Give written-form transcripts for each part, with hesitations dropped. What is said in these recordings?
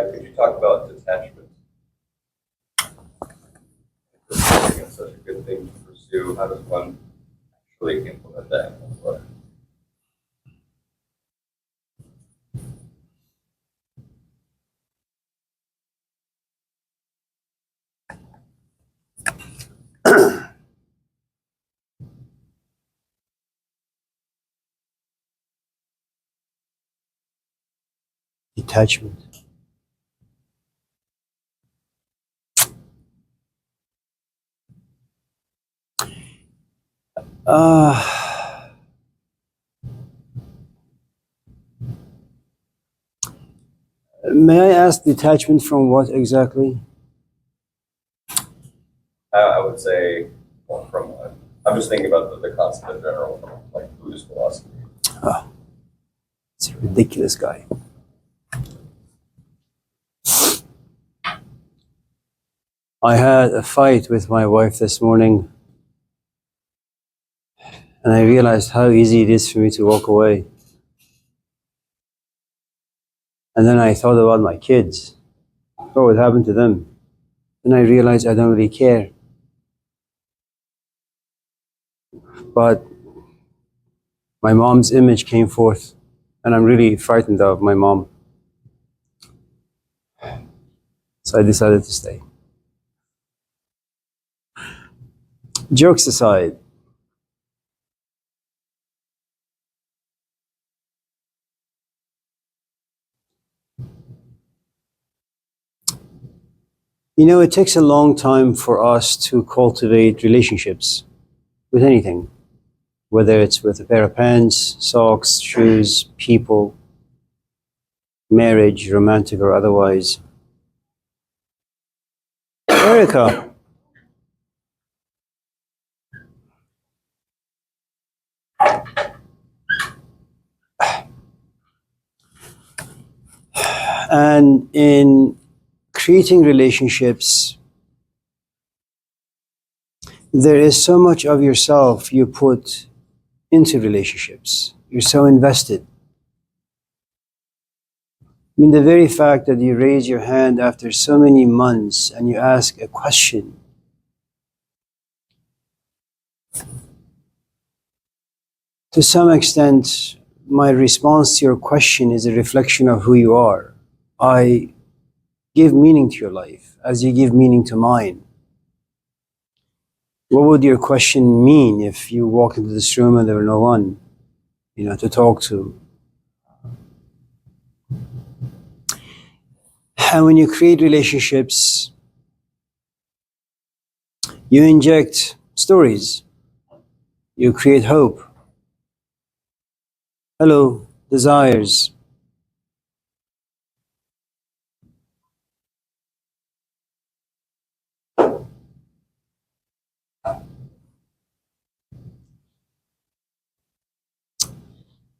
could you talk about detachment? It's such a good thing to pursue. How does one actually implement that? Detachment. May I ask detachment from what exactly? I would say, well, I'm just thinking about the concept in general, from like Buddhist philosophy. Oh, it's a ridiculous guy. I had a fight with my wife this morning, and I realized how easy it is for me to walk away. And then I thought about my kids. What would happen to them? And I realized I don't really care. But my mom's image came forth, and I'm really frightened of my mom. So I decided to stay. Jokes aside, you know, it takes a long time for us to cultivate relationships with anything, whether it's with a pair of pants, socks, shoes, people, marriage, romantic or otherwise. Erica. And in creating relationships, there is so much of yourself you put into relationships. You're so invested. I mean, the very fact that you raise your hand after so many months and you ask a question, to some extent, my response to your question is a reflection of who you are. I give meaning to your life as you give meaning to mine. What would your question mean if you walked into this room and there were no one, to talk to? And when you create relationships, you inject stories. You create hope. Hello, desires.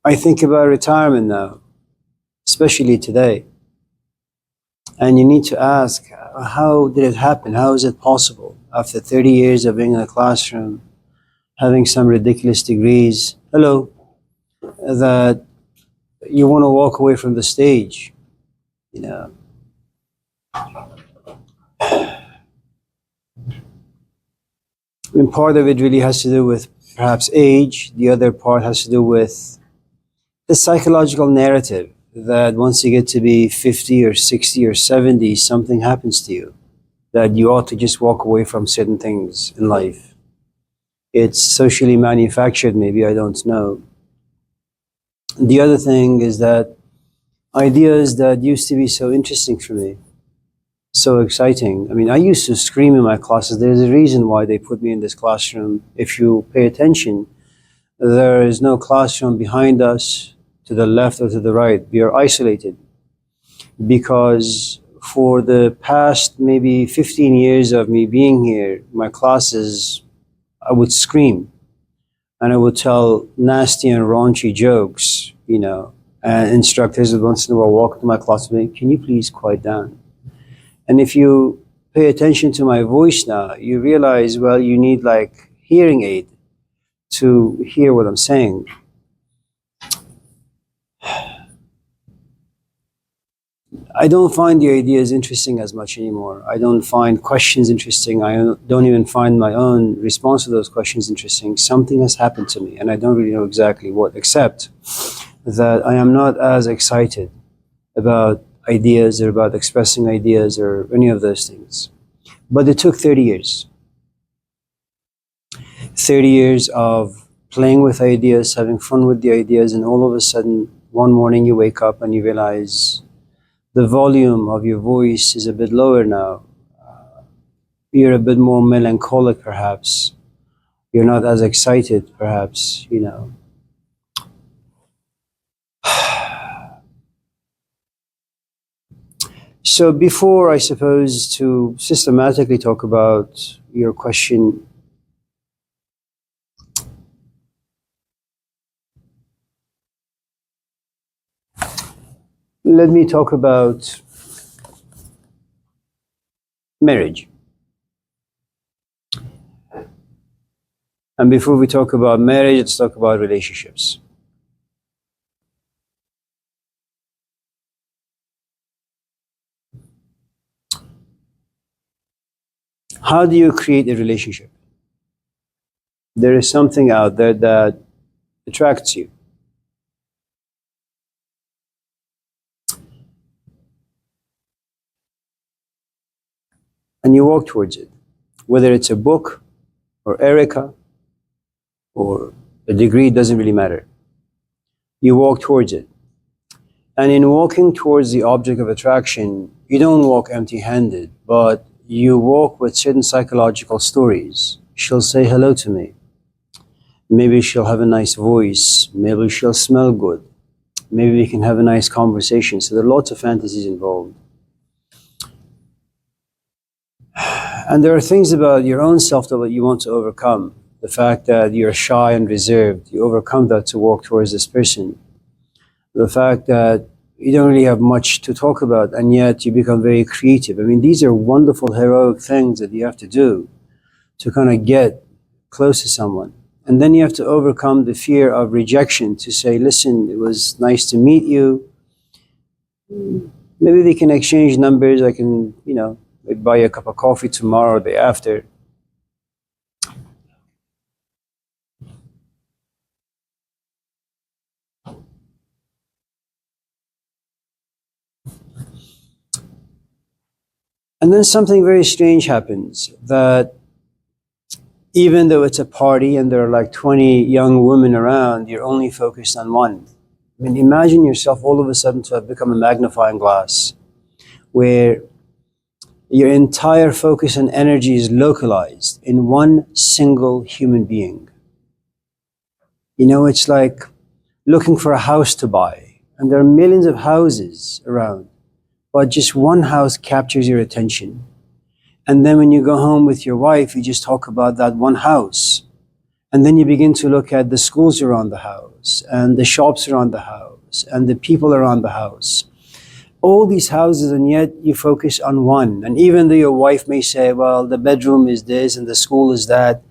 I think about retirement now, especially today. And you need to ask, how did it happen? How is it possible? After 30 years of being in a classroom, having some ridiculous degrees, that you want to walk away from the stage, And part of it really has to do with perhaps age. The other part has to do with the psychological narrative that once you get to be 50 or 60 or 70, something happens to you, that you ought to just walk away from certain things in life. It's socially manufactured, maybe, I don't know. The other thing is that ideas that used to be so interesting for me, so exciting. I mean, I used to scream in my classes. There's a reason why they put me in this classroom. If you pay attention, there is no classroom behind us, to the left or to the right. We are isolated because for the past maybe 15 years of me being here, my classes, I would scream and I would tell nasty and raunchy jokes, and instructors would once in a while walk into my class and say, "Can you please quiet down?" And if you pay attention to my voice now, you realize, well, you need like hearing aid to hear what I'm saying. I don't find the ideas interesting as much anymore. I don't find questions interesting. I don't even find my own response to those questions interesting. Something has happened to me, and I don't really know exactly what, except that I am not as excited about ideas or about expressing ideas or any of those things. But it took 30 years. 30 years of playing with ideas, having fun with the ideas, and all of a sudden, one morning you wake up and you realize the volume of your voice is a bit lower now. You're a bit more melancholic, perhaps. You're not as excited, perhaps, you know. So before, I suppose, to systematically talk about your question, let me talk about marriage. And before we talk about marriage, let's talk about relationships. How do you create a relationship? There is something out there that attracts you. And you walk towards it. Whether it's a book or Erica or a degree, it doesn't really matter. You walk towards it. And in walking towards the object of attraction, you don't walk empty-handed, but you walk with certain psychological stories. She'll say hello to me. Maybe she'll have a nice voice. Maybe she'll smell good. Maybe we can have a nice conversation. So there are lots of fantasies involved. And there are things about your own self that you want to overcome. The fact that you're shy and reserved, you overcome that to walk towards this person. The fact that you don't really have much to talk about, and yet you become very creative. I mean, these are wonderful, heroic things that you have to do to kind of get close to someone. And then you have to overcome the fear of rejection to say, listen, it was nice to meet you. Maybe we can exchange numbers. I can, you know, maybe buy you a cup of coffee tomorrow or the day after. And then something very strange happens, that even though it's a party and there are like 20 young women around, you're only focused on one. I mean, imagine yourself all of a sudden to have become a magnifying glass, where your entire focus and energy is localized in one single human being. You know, it's like looking for a house to buy, and there are millions of houses around, but just one house captures your attention. And then when you go home with your wife, you just talk about that one house. And then you begin to look at the schools around the house, and the shops around the house, and the people around the house. All these houses, and yet you focus on one. And even though your wife may say, well, the bedroom is this and the school is that,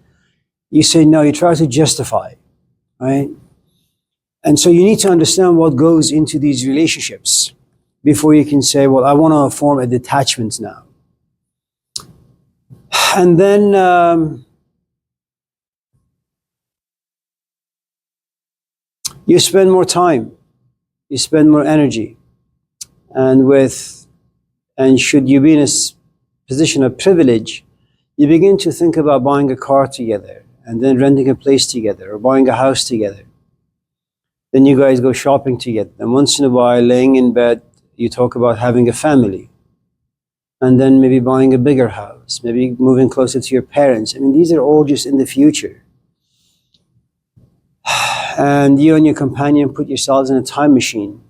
you say no, you try to justify, right? And so you need to understand what goes into these relationships before you can say, well, I want to form a detachment now. And then you spend more time, you spend more energy. And should you be in a position of privilege, you begin to think about buying a car together, and then renting a place together, or buying a house together. Then you guys go shopping together. And once in a while, laying in bed, you talk about having a family. And then maybe buying a bigger house, maybe moving closer to your parents. I mean, these are all just in the future. And you and your companion put yourselves in a time machine,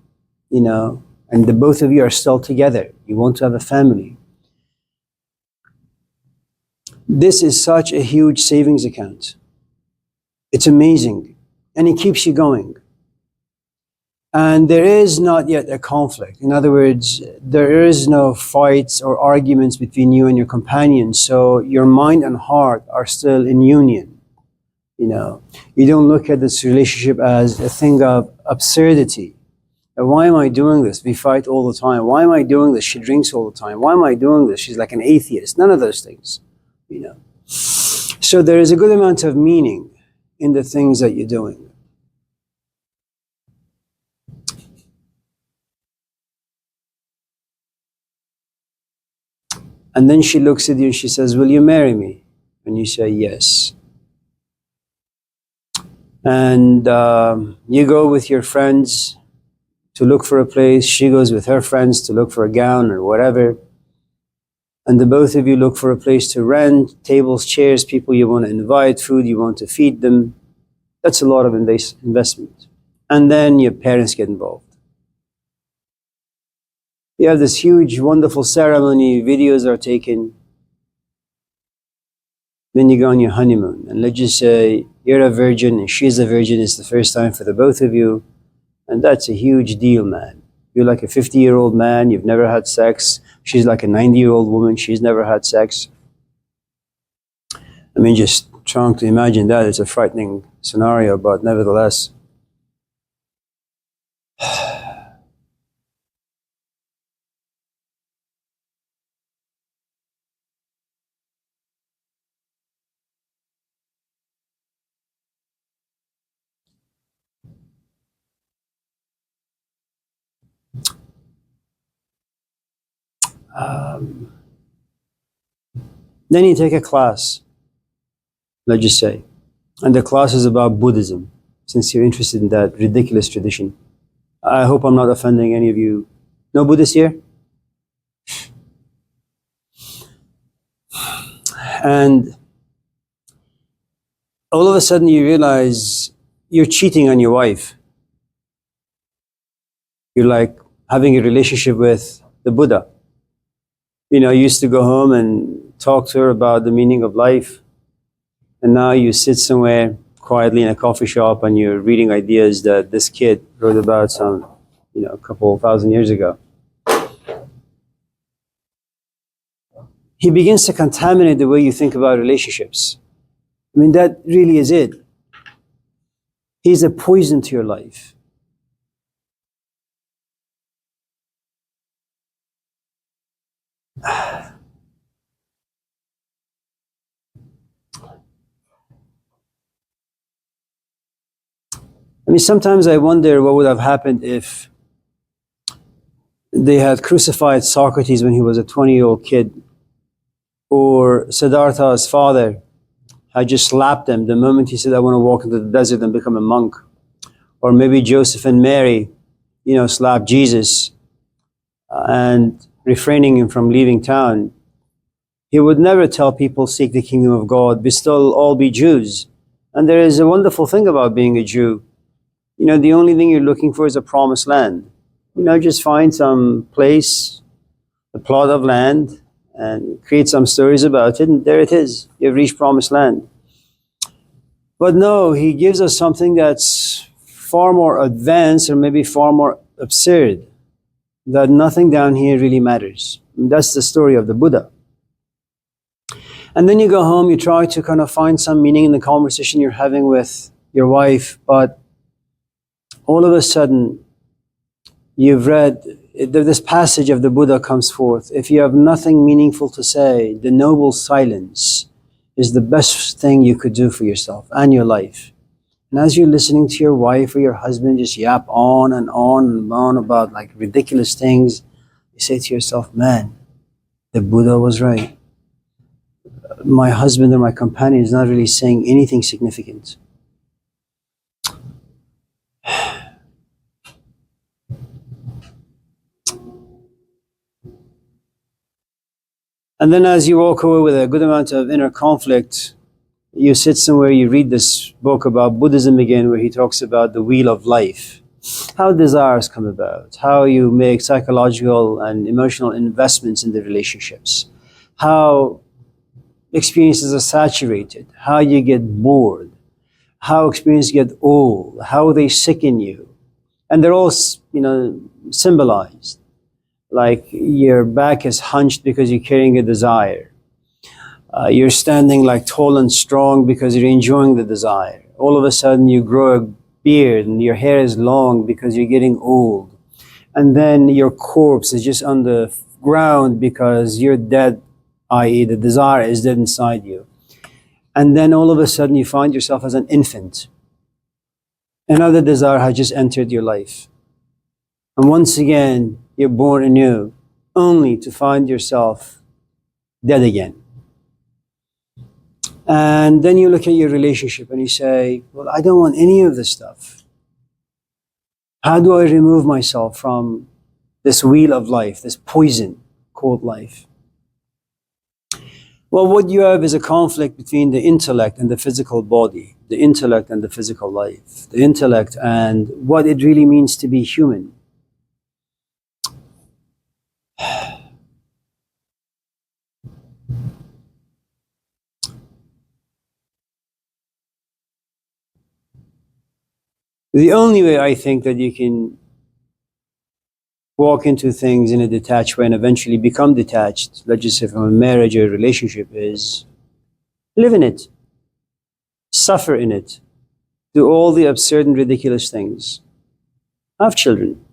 you know, and the both of you are still together. You want to have a family. This is such a huge savings account. It's amazing. And it keeps you going. And there is not yet a conflict. In other words, there is no fights or arguments between you and your companion. So your mind and heart are still in union. You know, you don't look at this relationship as a thing of absurdity. Why am I doing this? We fight all the time. Why am I doing this? She drinks all the time. Why am I doing this? She's like an atheist. None of those things, you know. So there is a good amount of meaning in the things that you're doing. And then she looks at you and she says, will you marry me? And you say, yes. And you go with your friends to look for a place. She goes with her friends to look for a gown or whatever. And the both of you look for a place to rent, tables, chairs, people you want to invite, food you want to feed them. That's a lot of investment. And then your parents get involved. You have this huge, wonderful ceremony, videos are taken. Then you go on your honeymoon. And let's just say you're a virgin and she's a virgin. It's the first time for the both of you. And that's a huge deal, man. You're like a 50-year-old man, you've never had sex. She's like a 90-year-old woman, she's never had sex. I mean, just trying to imagine that, it's a frightening scenario, but nevertheless. Then you take a class, let's just say, and the class is about Buddhism, since you're interested in that ridiculous tradition. I hope I'm not offending any of you. No Buddhists here? And all of a sudden you realize you're cheating on your wife. You're like having a relationship with the Buddha. You know, you used to go home and talk to her about the meaning of life. And now you sit somewhere quietly in a coffee shop and you're reading ideas that this kid wrote about some, a couple thousand years ago. He begins to contaminate the way you think about relationships. I mean, that really is it. He's a poison to your life. I mean, sometimes I wonder what would have happened if they had crucified Socrates when he was a 20-year-old kid, or Siddhartha's father had just slapped him the moment he said, I want to walk into the desert and become a monk. Or maybe Joseph and Mary, slapped Jesus and refraining him from leaving town. He would never tell people, seek the kingdom of God, we still all be Jews. And there is a wonderful thing about being a Jew. The only thing you're looking for is a promised land. Just find some place, a plot of land, and create some stories about it, and there it is. You've reached promised land. But no, he gives us something that's far more advanced, or maybe far more absurd, that nothing down here really matters. And that's the story of the Buddha. And then you go home, you try to kind of find some meaning in the conversation you're having with your wife, but all of a sudden, you've read, this passage of the Buddha comes forth. If you have nothing meaningful to say, the noble silence is the best thing you could do for yourself and your life. And as you're listening to your wife or your husband just yap on and on and on about like ridiculous things, you say to yourself, man, the Buddha was right. My husband or my companion is not really saying anything significant. And then as you walk away with a good amount of inner conflict, you sit somewhere, you read this book about Buddhism again, where he talks about the wheel of life, how desires come about, how you make psychological and emotional investments in the relationships, how experiences are saturated, how you get bored, how experiences get old, how they sicken you. And they're all, symbolized. Like your back is hunched because you're carrying a desire. You're standing like tall and strong because you're enjoying the desire. All of a sudden you grow a beard and your hair is long because you're getting old. and then your corpse is just on the ground because you're dead, i.e., the desire is dead inside you. And then all of a sudden you find yourself as an infant. Another desire has just entered your life. And once again, you're born anew, only to find yourself dead again. And then you look at your relationship and you say, well, I don't want any of this stuff. How do I remove myself from this wheel of life, this poison called life? Well, what you have is a conflict between the intellect and the physical body, the intellect and the physical life, the intellect and what it really means to be human. The only way I think that you can walk into things in a detached way and eventually become detached, let's just say from a marriage or a relationship, is live in it, suffer in it, do all the absurd and ridiculous things, have children,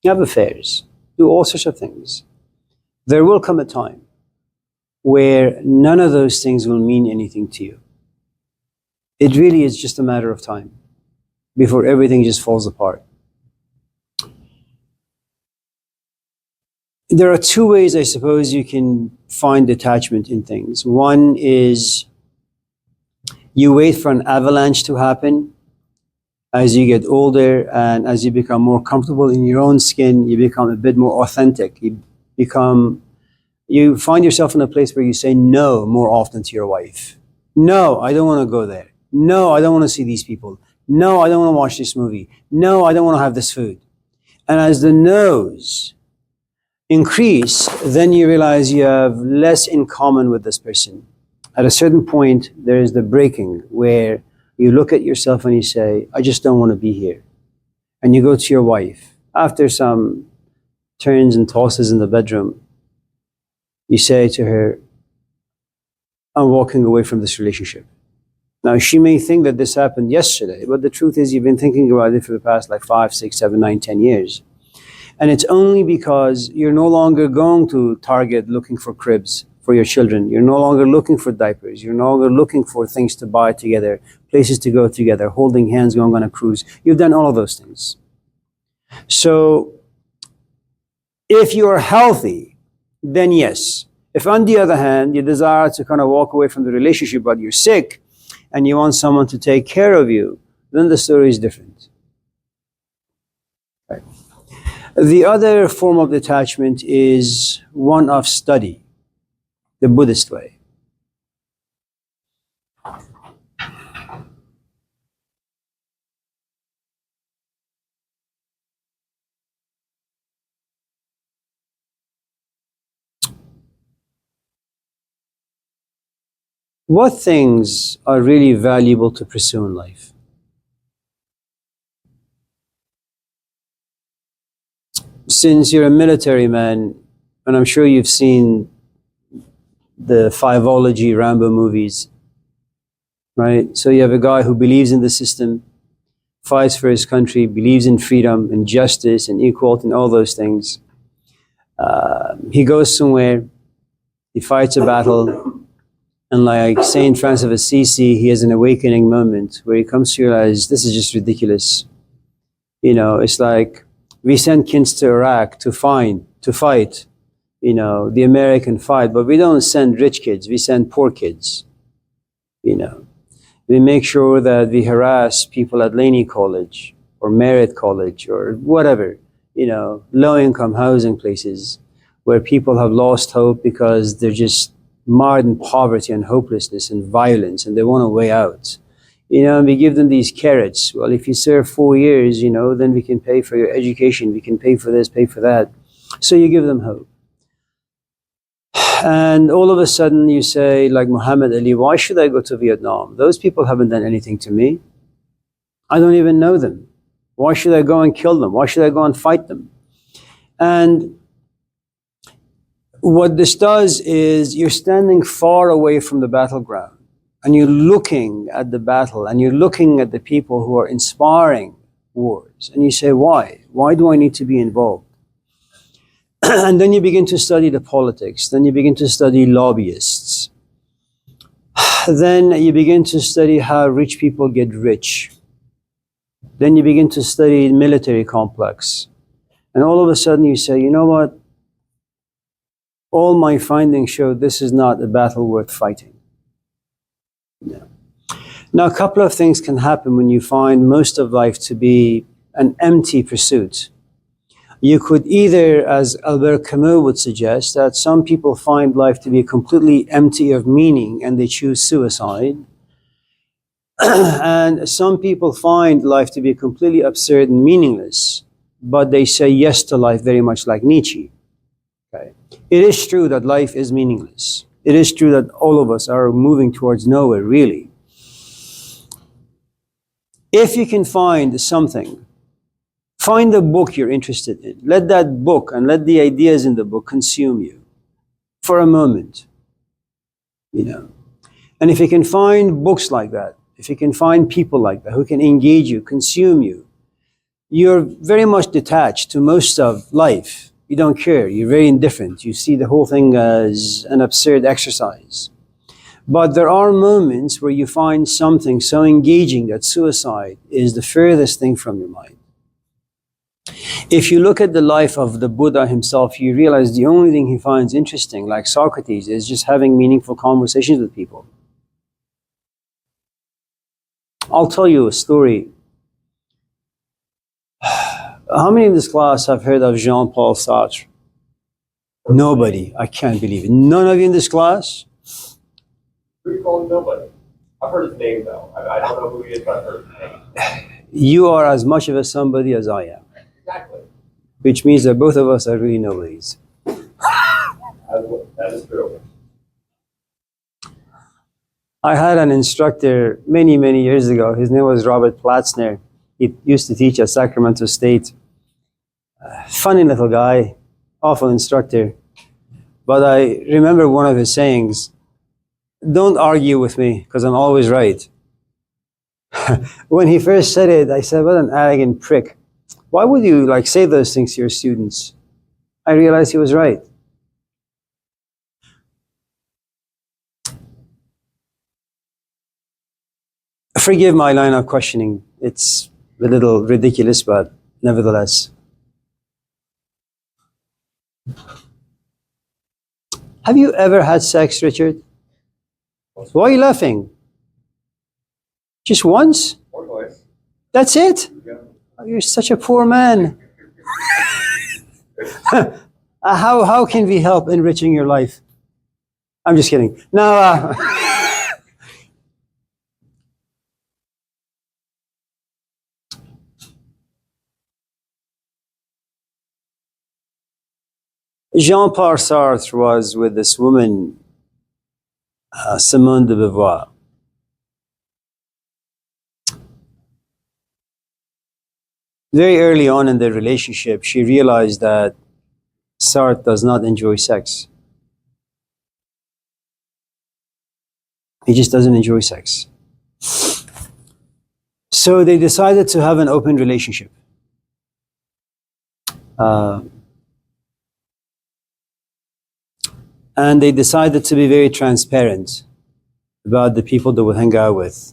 have affairs, do all sorts of things. There will come a time where none of those things will mean anything to you. It really is just a matter of time before everything just falls apart. There are two ways, I suppose, you can find detachment in things. One is you wait for an avalanche to happen. As you get older and as you become more comfortable in your own skin, you become a bit more authentic. You find yourself in a place where you say no more often to your wife. No, I don't want to go there. No, I don't want to see these people. No, I don't want to watch this movie. No, I don't want to have this food. And as the no's increase, then you realize you have less in common with this person. At a certain point, there is the breaking where you look at yourself and you say, I just don't want to be here. And you go to your wife. After some turns and tosses in the bedroom, you say to her, I'm walking away from this relationship. Now, she may think that this happened yesterday, but the truth is you've been thinking about it for the past 5, 6, 7, 9, 10 years. And it's only because you're no longer going to Target looking for cribs for your children. You're no longer looking for diapers. You're no longer looking for things to buy together, places to go together, holding hands, going on a cruise. You've done all of those things. So if you are healthy, then yes. If on the other hand, you desire to kind of walk away from the relationship, but you're sick and you want someone to take care of you, then the story is different. Right. The other form of detachment is one of study, the Buddhist way. What things are really valuable to pursue in life? Since you're a military man, and I'm sure you've seen the Fiveology Rambo movies, right? So you have a guy who believes in the system, fights for his country, believes in freedom and justice and equality and all those things. He goes somewhere, he fights a battle, and like Saint Francis of Assisi, he has an awakening moment where he comes to realize this is just ridiculous. You know, it's like we send kids to Iraq to fight, you know, the American fight, but we don't send rich kids, we send poor kids, you know. We make sure that we harass people at Laney College or Merritt College or whatever, you know, low-income housing places where people have lost hope because they're just marred in poverty and hopelessness and violence and they want a way out. You know, and we give them these carrots. Well, if you serve 4 years, you know, then we can pay for your education, we can pay for this, pay for that. So you give them hope. And all of a sudden you say, like Muhammad Ali, why should I go to Vietnam? Those people haven't done anything to me. I don't even know them. Why should I go and kill them? Why should I go and fight them? And what this does is you're standing far away from the battleground and you're looking at the battle and you're looking at the people who are inspiring wars. And you say, why? Why do I need to be involved? And then you begin to study the politics. Then you begin to study lobbyists. Then you begin to study how rich people get rich. Then you begin to study military complex. And all of a sudden you say, you know what? All my findings show this is not a battle worth fighting. No. Now, a couple of things can happen when you find most of life to be an empty pursuit. You could either, as Albert Camus would suggest, that some people find life to be completely empty of meaning and they choose suicide. And some people find life to be completely absurd and meaningless, but they say yes to life very much like Nietzsche. Okay. It is true that life is meaningless. It is true that all of us are moving towards nowhere, really. If you can find something, find a book you're interested in. Let that book and let the ideas in the book consume you for a moment. You know. And if you can find books like that, if you can find people like that who can engage you, consume you, you're very much detached to most of life. You don't care. You're very indifferent. You see the whole thing as an absurd exercise. But there are moments where you find something so engaging that suicide is the furthest thing from your mind. If you look at the life of the Buddha himself, you realize the only thing he finds interesting, like Socrates, is just having meaningful conversations with people. I'll tell you a story. How many in this class have heard of Jean-Paul Sartre? Nobody. I can't believe it. None of you in this class? Who do you call him nobody? I've heard his name though. I don't know who he is, but I've heard his name. You are as much of a somebody as I am. Exactly. Which means that both of us are really nobodies. That is true. I had an instructor many, many years ago. His name was Robert Platzner. He used to teach at Sacramento State. Funny little guy, awful instructor. But I remember one of his sayings, "Don't argue with me, because I'm always right." When he first said it, I said, what an arrogant prick. Why would you say those things to your students? I realized he was right. Forgive my line of questioning. It's a little ridiculous, but nevertheless. Have you ever had sex, Richard? Why are you laughing? Just once? Or twice. That's it? Yeah. Oh, you're such a poor man. How can we help enriching your life? I'm just kidding. No. Jean-Paul Sartre was with this woman, Simone de Beauvoir. Very early on in their relationship, she realized that Sartre does not enjoy sex. He just doesn't enjoy sex. So they decided to have an open relationship. And they decided to be very transparent about the people they would hang out with.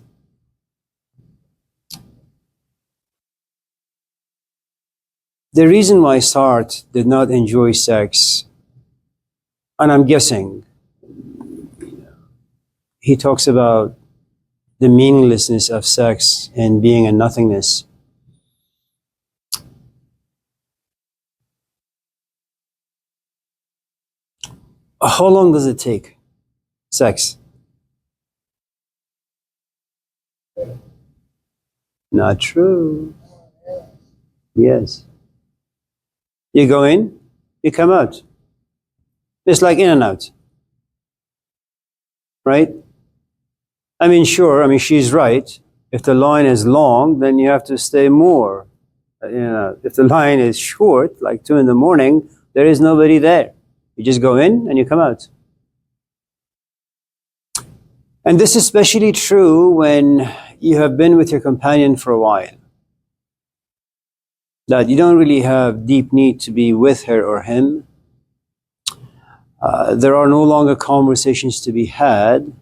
The reason why Sartre did not enjoy sex, and I'm guessing, he talks about the meaninglessness of sex and being a nothingness. How long does it take? Sex? Not true. Yes. You go in, you come out. It's like in and out. Right? Sure, she's right. If the line is long, then you have to stay more. If the line is short, like 2 a.m, there is nobody there. You just go in and you come out. And this is especially true when you have been with your companion for a while. that you don't really have deep need to be with her or him. There are no longer conversations to be had.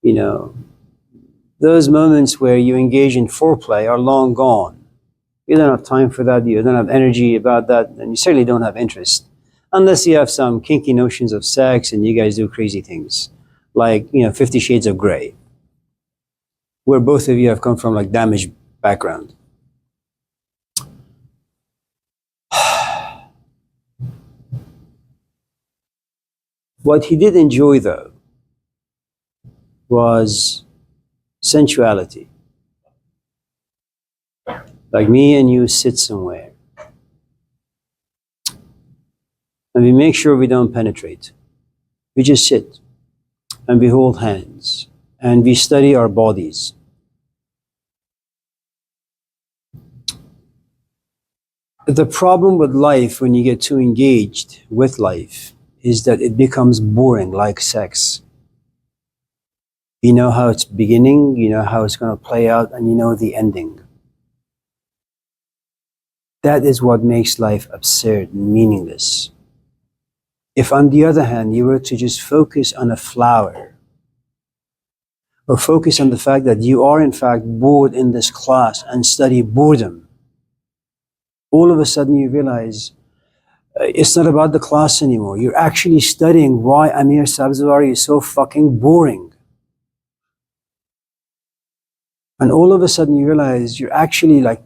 You know, those moments where you engage in foreplay are long gone. You don't have time for that, you don't have energy about that, and you certainly don't have interest. Unless you have some kinky notions of sex and you guys do crazy things. Like, 50 Shades of Grey, where both of you have come from like damaged background. What he did enjoy, though, was sensuality. Like me and you sit somewhere, and we make sure we don't penetrate. We just sit, and we hold hands, and we study our bodies. The problem with life, when you get too engaged with life, is that it becomes boring, like sex. You know how it's beginning, you know how it's going to play out, and you know the ending. That is what makes life absurd and meaningless. If, on the other hand, you were to just focus on a flower, or focus on the fact that you are in fact bored in this class and study boredom, all of a sudden you realize it's not about the class anymore. You're actually studying why Amir Sabzawari is so fucking boring. And all of a sudden you realize you're actually like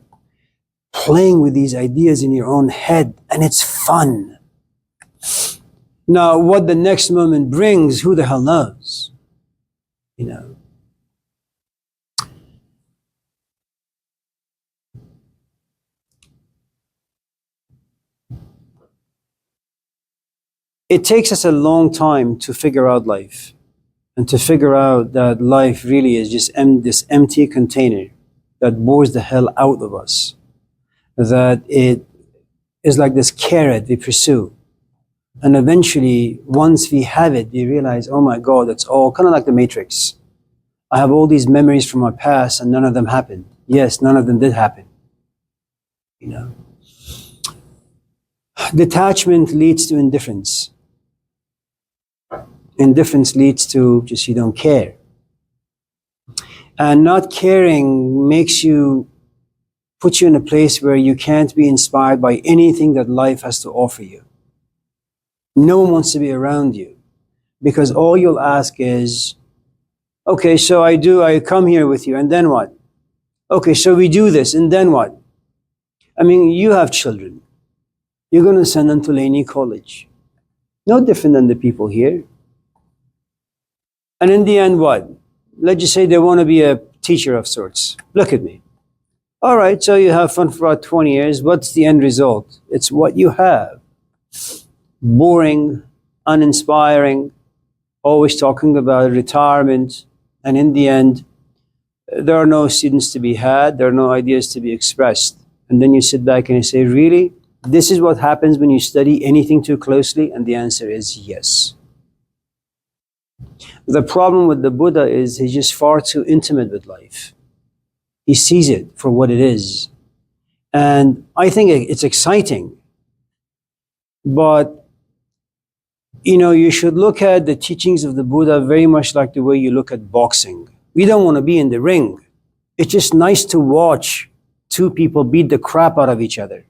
playing with these ideas in your own head, and it's fun. Now, what the next moment brings, who the hell knows? It takes us a long time to figure out life, and to figure out that life really is just this empty container that bores the hell out of us. That it is like this carrot we pursue. And eventually, once we have it, we realize, oh my God, it's all kind of like the Matrix. I have all these memories from my past and none of them happened. Yes, none of them did happen. Detachment leads to indifference. Indifference leads to just you don't care. And not caring puts you in a place where you can't be inspired by anything that life has to offer you. No one wants to be around you, because all you'll ask is, okay, so I come here with you, and then what? Okay, so we do this, and then what? I mean, you have children. You're going to send them to Laney College. No different than the people here. And in the end, what? Let's just say they want to be a teacher of sorts. Look at me. All right, so you have fun for about 20 years. What's the end result? It's what you have. Boring, uninspiring, always talking about retirement. And in the end, there are no students to be had. There are no ideas to be expressed. And then you sit back and you say, really? This is what happens when you study anything too closely? And the answer is yes. The problem with the Buddha is he's just far too intimate with life. He sees it for what it is. And I think it's exciting. But, you should look at the teachings of the Buddha very much like the way you look at boxing. We don't want to be in the ring. It's just nice to watch two people beat the crap out of each other.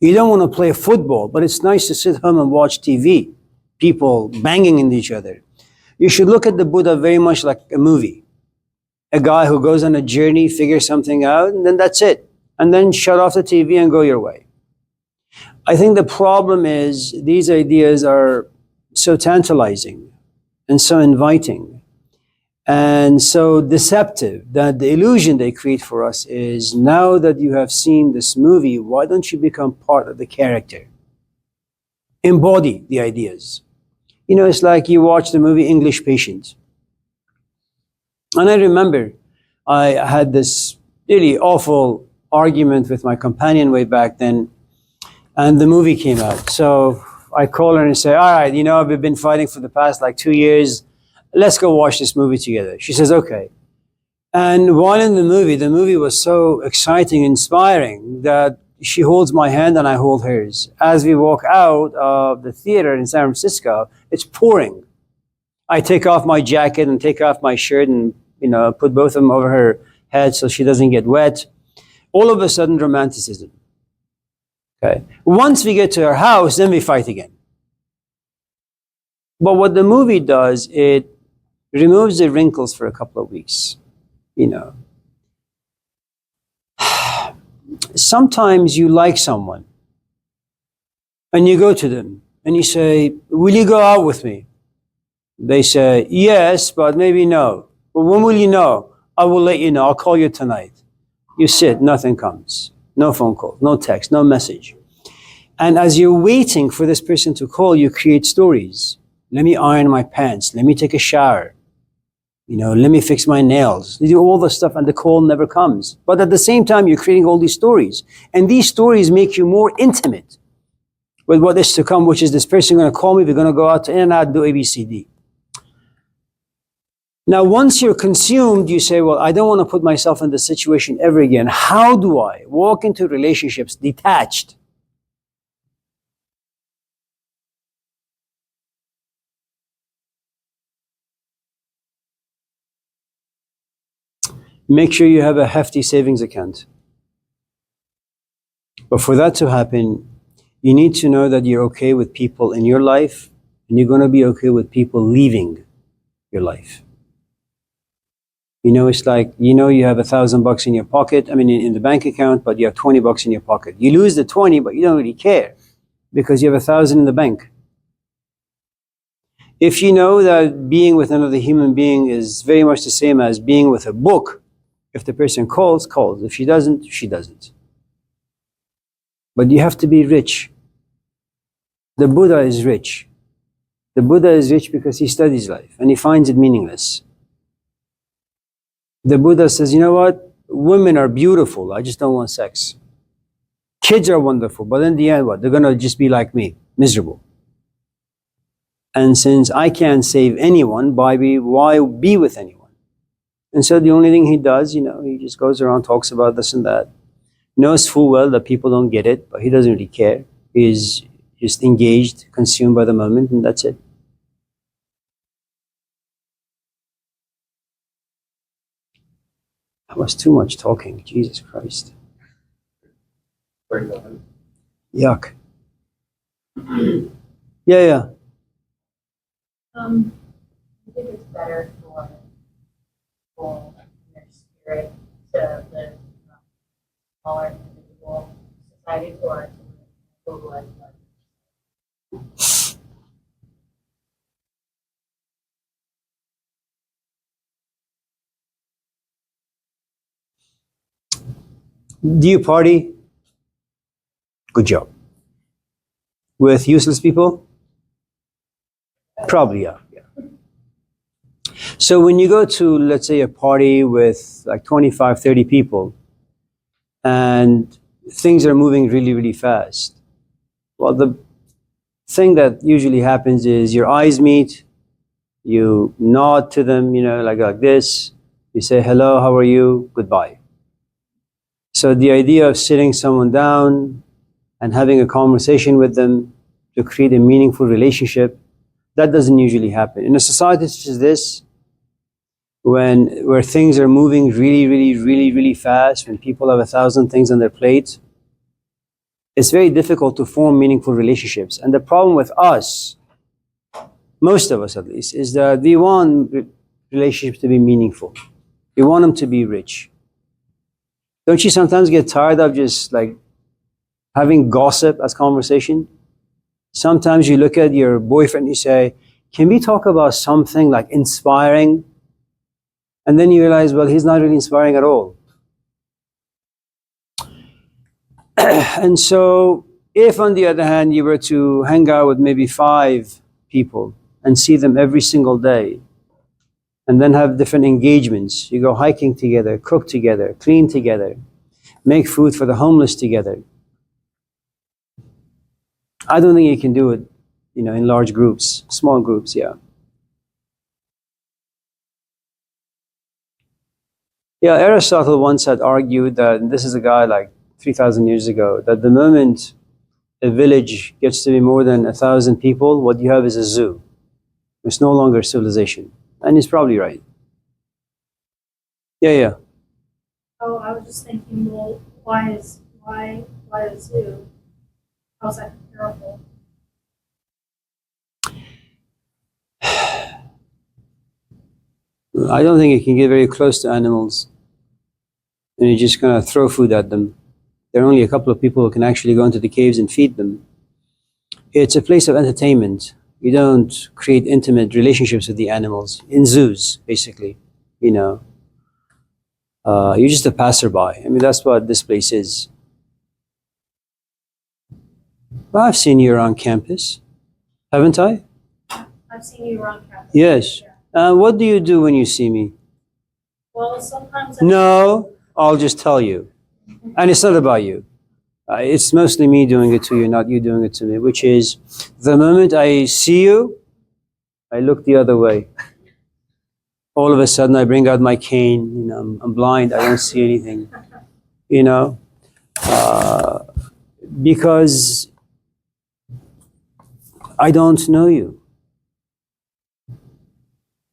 You don't want to play football, but it's nice to sit home and watch TV. People banging into each other. You should look at the Buddha very much like a movie. A guy who goes on a journey, figures something out, and then that's it. And then shut off the TV and go your way. I think the problem is these ideas are so tantalizing and so inviting and so deceptive that the illusion they create for us is, now that you have seen this movie, why don't you become part of the character? Embody the ideas. It's like you watch the movie English Patient. And I remember I had this really awful argument with my companion way back then, and the movie came out. So I call her and say, all right, we've been fighting for the past 2 years. Let's go watch this movie together. She says, okay. And while in the movie was so exciting, inspiring, that she holds my hand and I hold hers. As we walk out of the theater in San Francisco, it's pouring. I take off my jacket and take off my shirt and, put both of them over her head so she doesn't get wet. All of a sudden, romanticism. Okay. Once we get to her house, then we fight again. But what the movie does, it removes the wrinkles for a couple of weeks. Sometimes you like someone and you go to them and you say, will you go out with me? They say, yes, but maybe no. Well, when will you know? I will let you know. I'll call you tonight. You sit, nothing comes. No phone call, no text, no message. And as you're waiting for this person to call, you create stories. Let me iron my pants. Let me take a shower. Let me fix my nails. You do all the stuff and the call never comes. But at the same time, you're creating all these stories. And these stories make you more intimate with what is to come, which is this person going to call me, we're going to go out to In-N-Out, do ABCD. Now, once you're consumed, you say, well, I don't want to put myself in this situation ever again. How do I walk into relationships detached? Make sure you have a hefty savings account. But for that to happen, you need to know that you're okay with people in your life, and you're going to be okay with people leaving your life. It's like, you have $1,000 in your pocket, in the bank account, but you have $20 in your pocket. You lose the 20, but you don't really care because you have 1,000 in the bank. If you know that being with another human being is very much the same as being with a book, if the person calls, calls. If she doesn't, she doesn't. But you have to be rich. The Buddha is rich. The Buddha is rich because he studies life and he finds it meaningless. The Buddha says, you know what? Women are beautiful. I just don't want sex. Kids are wonderful. But in the end, what? They're going to just be like me, miserable. And since I can't save anyone, why be with anyone? And so the only thing he does, he just goes around, talks about this and that. Knows full well that people don't get it, but he doesn't really care. He's just engaged, consumed by the moment, and that's it. That was too much talking. Jesus Christ. Yuck. Yeah. I think it's better for people and their spirit to live in a smaller individual society or to live in a globalized life. Do you party? Good job. With useless people? Probably, yeah. So when you go to, let's say, a party with like 25, 30 people, and things are moving really, really fast, well, the thing that usually happens is your eyes meet, you nod to them, like this, you say, hello, how are you, goodbye. So the idea of sitting someone down and having a conversation with them to create a meaningful relationship, that doesn't usually happen. In a society such as this, where things are moving really, really, really, really fast, when people have 1,000 things on their plate, it's very difficult to form meaningful relationships. And the problem with us, most of us at least, is that we want relationships to be meaningful. We want them to be rich. Don't you sometimes get tired of just like having gossip as conversation? Sometimes you look at your boyfriend and you say, can we talk about something like inspiring? And then you realize, well, he's not really inspiring at all. And so if, on the other hand, you were to hang out with maybe 5 people and see them every single day, and then have different engagements, you go hiking together, cook together, clean together, make food for the homeless together, I don't think you can do it, in large groups, small groups, yeah. Yeah, Aristotle once had argued that, and this is a guy like 3,000 years ago, that the moment a village gets to be more than 1,000 people, what you have is a zoo. It's no longer civilization. And he's probably right. Yeah, yeah. Oh, I was just thinking, well, why a zoo? How's that comparable? I don't think you can get very close to animals and you're just going to throw food at them. There are only a couple of people who can actually go into the caves and feed them. It's a place of entertainment. You don't create intimate relationships with the animals in zoos, basically. You know, you're just a passerby. I mean, that's what this place is. Well, I've seen you around campus, haven't I? I've seen you around campus. Yes. Yeah. What do you do when you see me? Well, sometimes. No, I'll just tell you. And it's not about you. It's mostly me doing it to you, not you doing it to me, which is the moment I see you, I look the other way. All of a sudden, I bring out my cane. You know, I'm blind. I don't see anything. You know, because I don't know you.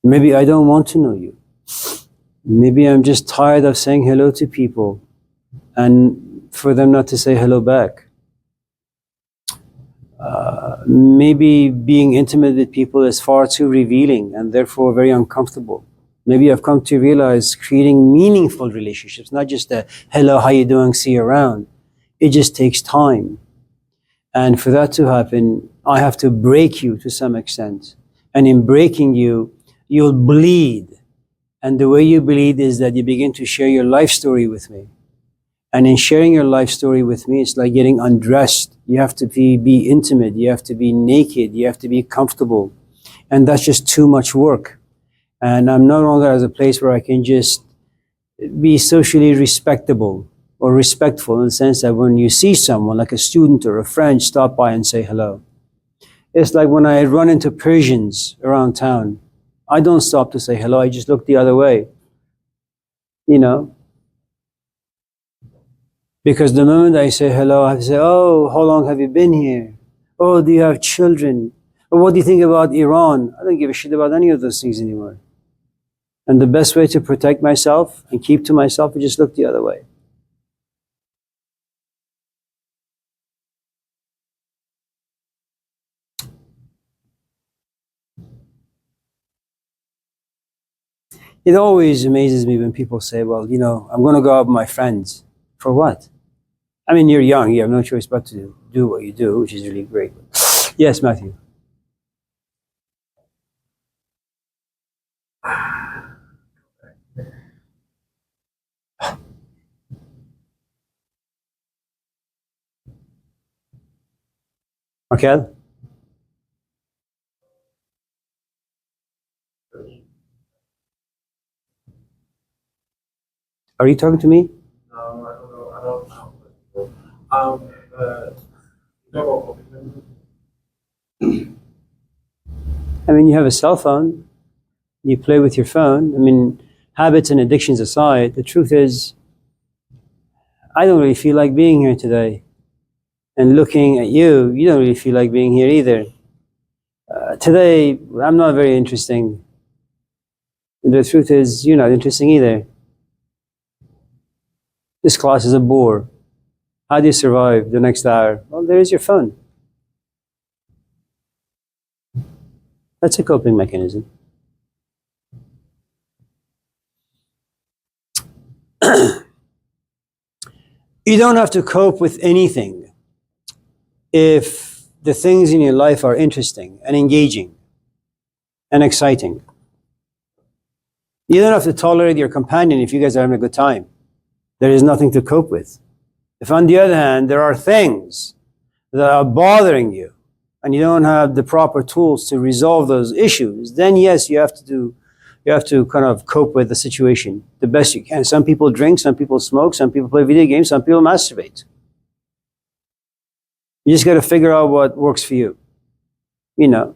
Maybe I don't want to know you. Maybe I'm just tired of saying hello to people and for them not to say hello back. Maybe being intimate with people is far too revealing and therefore very uncomfortable. Maybe I've come to realize creating meaningful relationships, not just a hello, how you doing, see you around. It just takes time. And for that to happen, I have to break you to some extent. And in breaking you, you'll bleed. And the way you bleed is that you begin to share your life story with me. And in sharing your life story with me, it's like getting undressed. You have to be intimate. You have to be naked. You have to be comfortable. And that's just too much work. And I'm no longer at a place where I can just be socially respectable or respectful in the sense that when you see someone, like a student or a friend, stop by and say hello. It's like when I run into Persians around town. I don't stop to say hello. I just look the other way. You know? Because the moment I say hello, I have to say, oh, how long have you been here? Oh, do you have children? Or what do you think about Iran? I don't give a shit about any of those things anymore. And the best way to protect myself and keep to myself is just look the other way. It always amazes me when people say, well, you know, I'm going to go out with my friends. For what? I mean, you're young. You have no choice but to do what you do, which is really great. Yes, Matthew. Markel? Are you talking to me? No, I don't know. I don't know. I mean, you have a cell phone. You play with your phone. I mean, habits and addictions aside, the truth is, I don't really feel like being here today. And looking at you, you don't really feel like being here either. Today, I'm not very interesting. The truth is, you're not interesting either. This class is a bore. How do you survive the next hour? Well, there is your phone. That's a coping mechanism. You don't have to cope with anything if the things in your life are interesting and engaging and exciting. You don't have to tolerate your companion if you guys are having a good time. There is nothing to cope with. If on the other hand, there are things that are bothering you and you don't have the proper tools to resolve those issues, then yes, you have to kind of cope with the situation the best you can. Some people drink, some people smoke, some people play video games, some people masturbate. You just got to figure out what works for you. You know,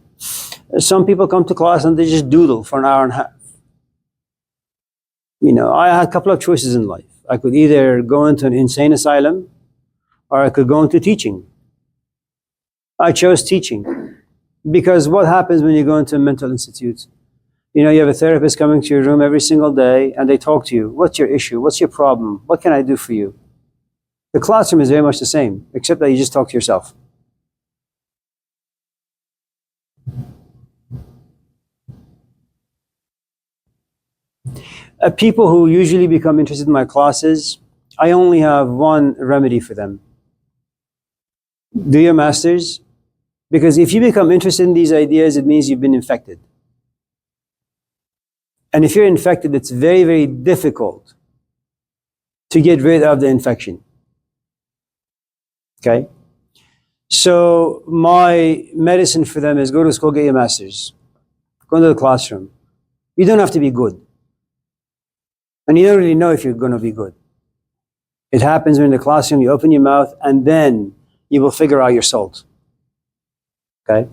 some people come to class and they just doodle for an hour and a half. I had a couple of choices in life. I could either go into an insane asylum or I could go into teaching. I chose teaching because what happens when you go into a mental institute? You have a therapist coming to your room every single day and they talk to you. What's your issue? What's your problem? What can I do for you? The classroom is very much the same, except that you just talk to yourself. People who usually become interested in my classes, I only have one remedy for them. Do your masters, because if you become interested in these ideas, it means you've been infected. And if you're infected, it's very, very difficult to get rid of the infection. Okay? So my medicine for them is go to school, get your masters. Go into the classroom. You don't have to be good. And you don't really know if you're going to be good. It happens when in the classroom, you open your mouth, and then you will figure out your salt. Okay?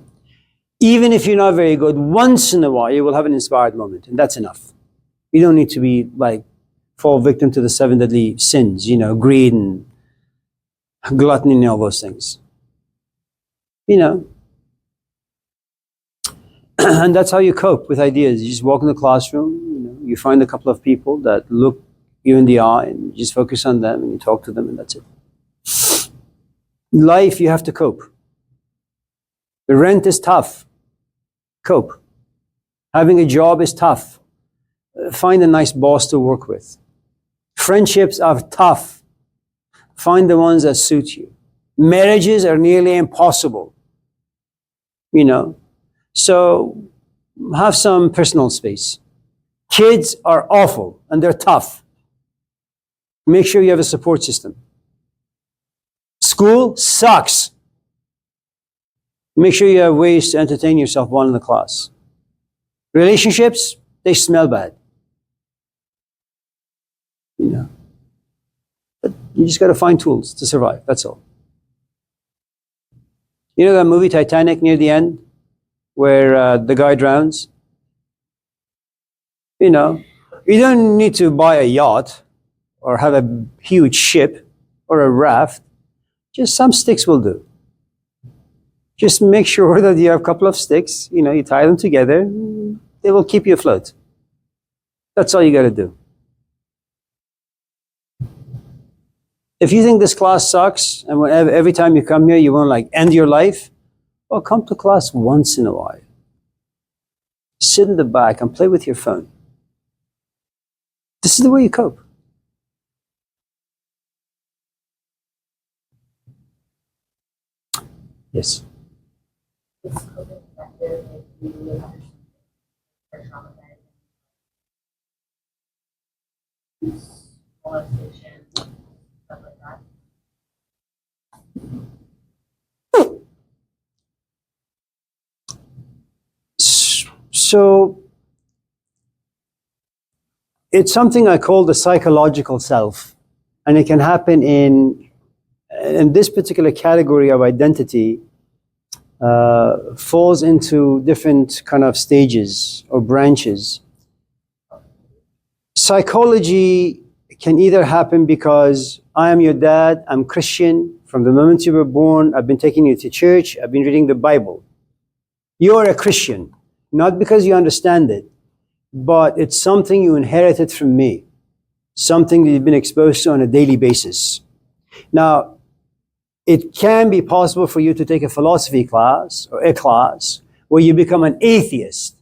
Even if you're not very good, once in a while, you will have an inspired moment, and that's enough. You don't need to be fall victim to the 7 deadly sins, greed and gluttony and all those things. And that's how you cope with ideas. You just walk in the classroom, you find a couple of people that look you in the eye and you just focus on them and you talk to them and that's it. Life, you have to cope. The rent is tough. Cope. Having a job is tough. Find a nice boss to work with. Friendships are tough. Find the ones that suit you. Marriages are nearly impossible. So have some personal space. Kids are awful and they're tough. Make sure you have a support system. School sucks. Make sure you have ways to entertain yourself while in the class. Relationships, they smell bad. But you just got to find tools to survive, that's all. You know that movie Titanic near the end? Where the guy drowns? You don't need to buy a yacht or have a huge ship or a raft. Just some sticks will do. Just make sure that you have a couple of sticks, you tie them together, they will keep you afloat. That's all you got to do. If you think this class sucks, and every time you come here you want to end your life, well, come to class once in a while. Sit in the back and play with your phone. This is the way you cope. Yes. Is COVID effective if you are traumatized? Molestation, stuff like that. So it's something I call the psychological self, and it can happen in this particular category of identity. Falls into different kind of stages or branches. Psychology can either happen because I am your dad, I'm Christian, from the moment you were born, I've been taking you to church, I've been reading the Bible. You're a Christian, not because you understand it, but it's something you inherited from me, something that you've been exposed to on a daily basis. Now, it can be possible for you to take a philosophy class or a class where you become an atheist,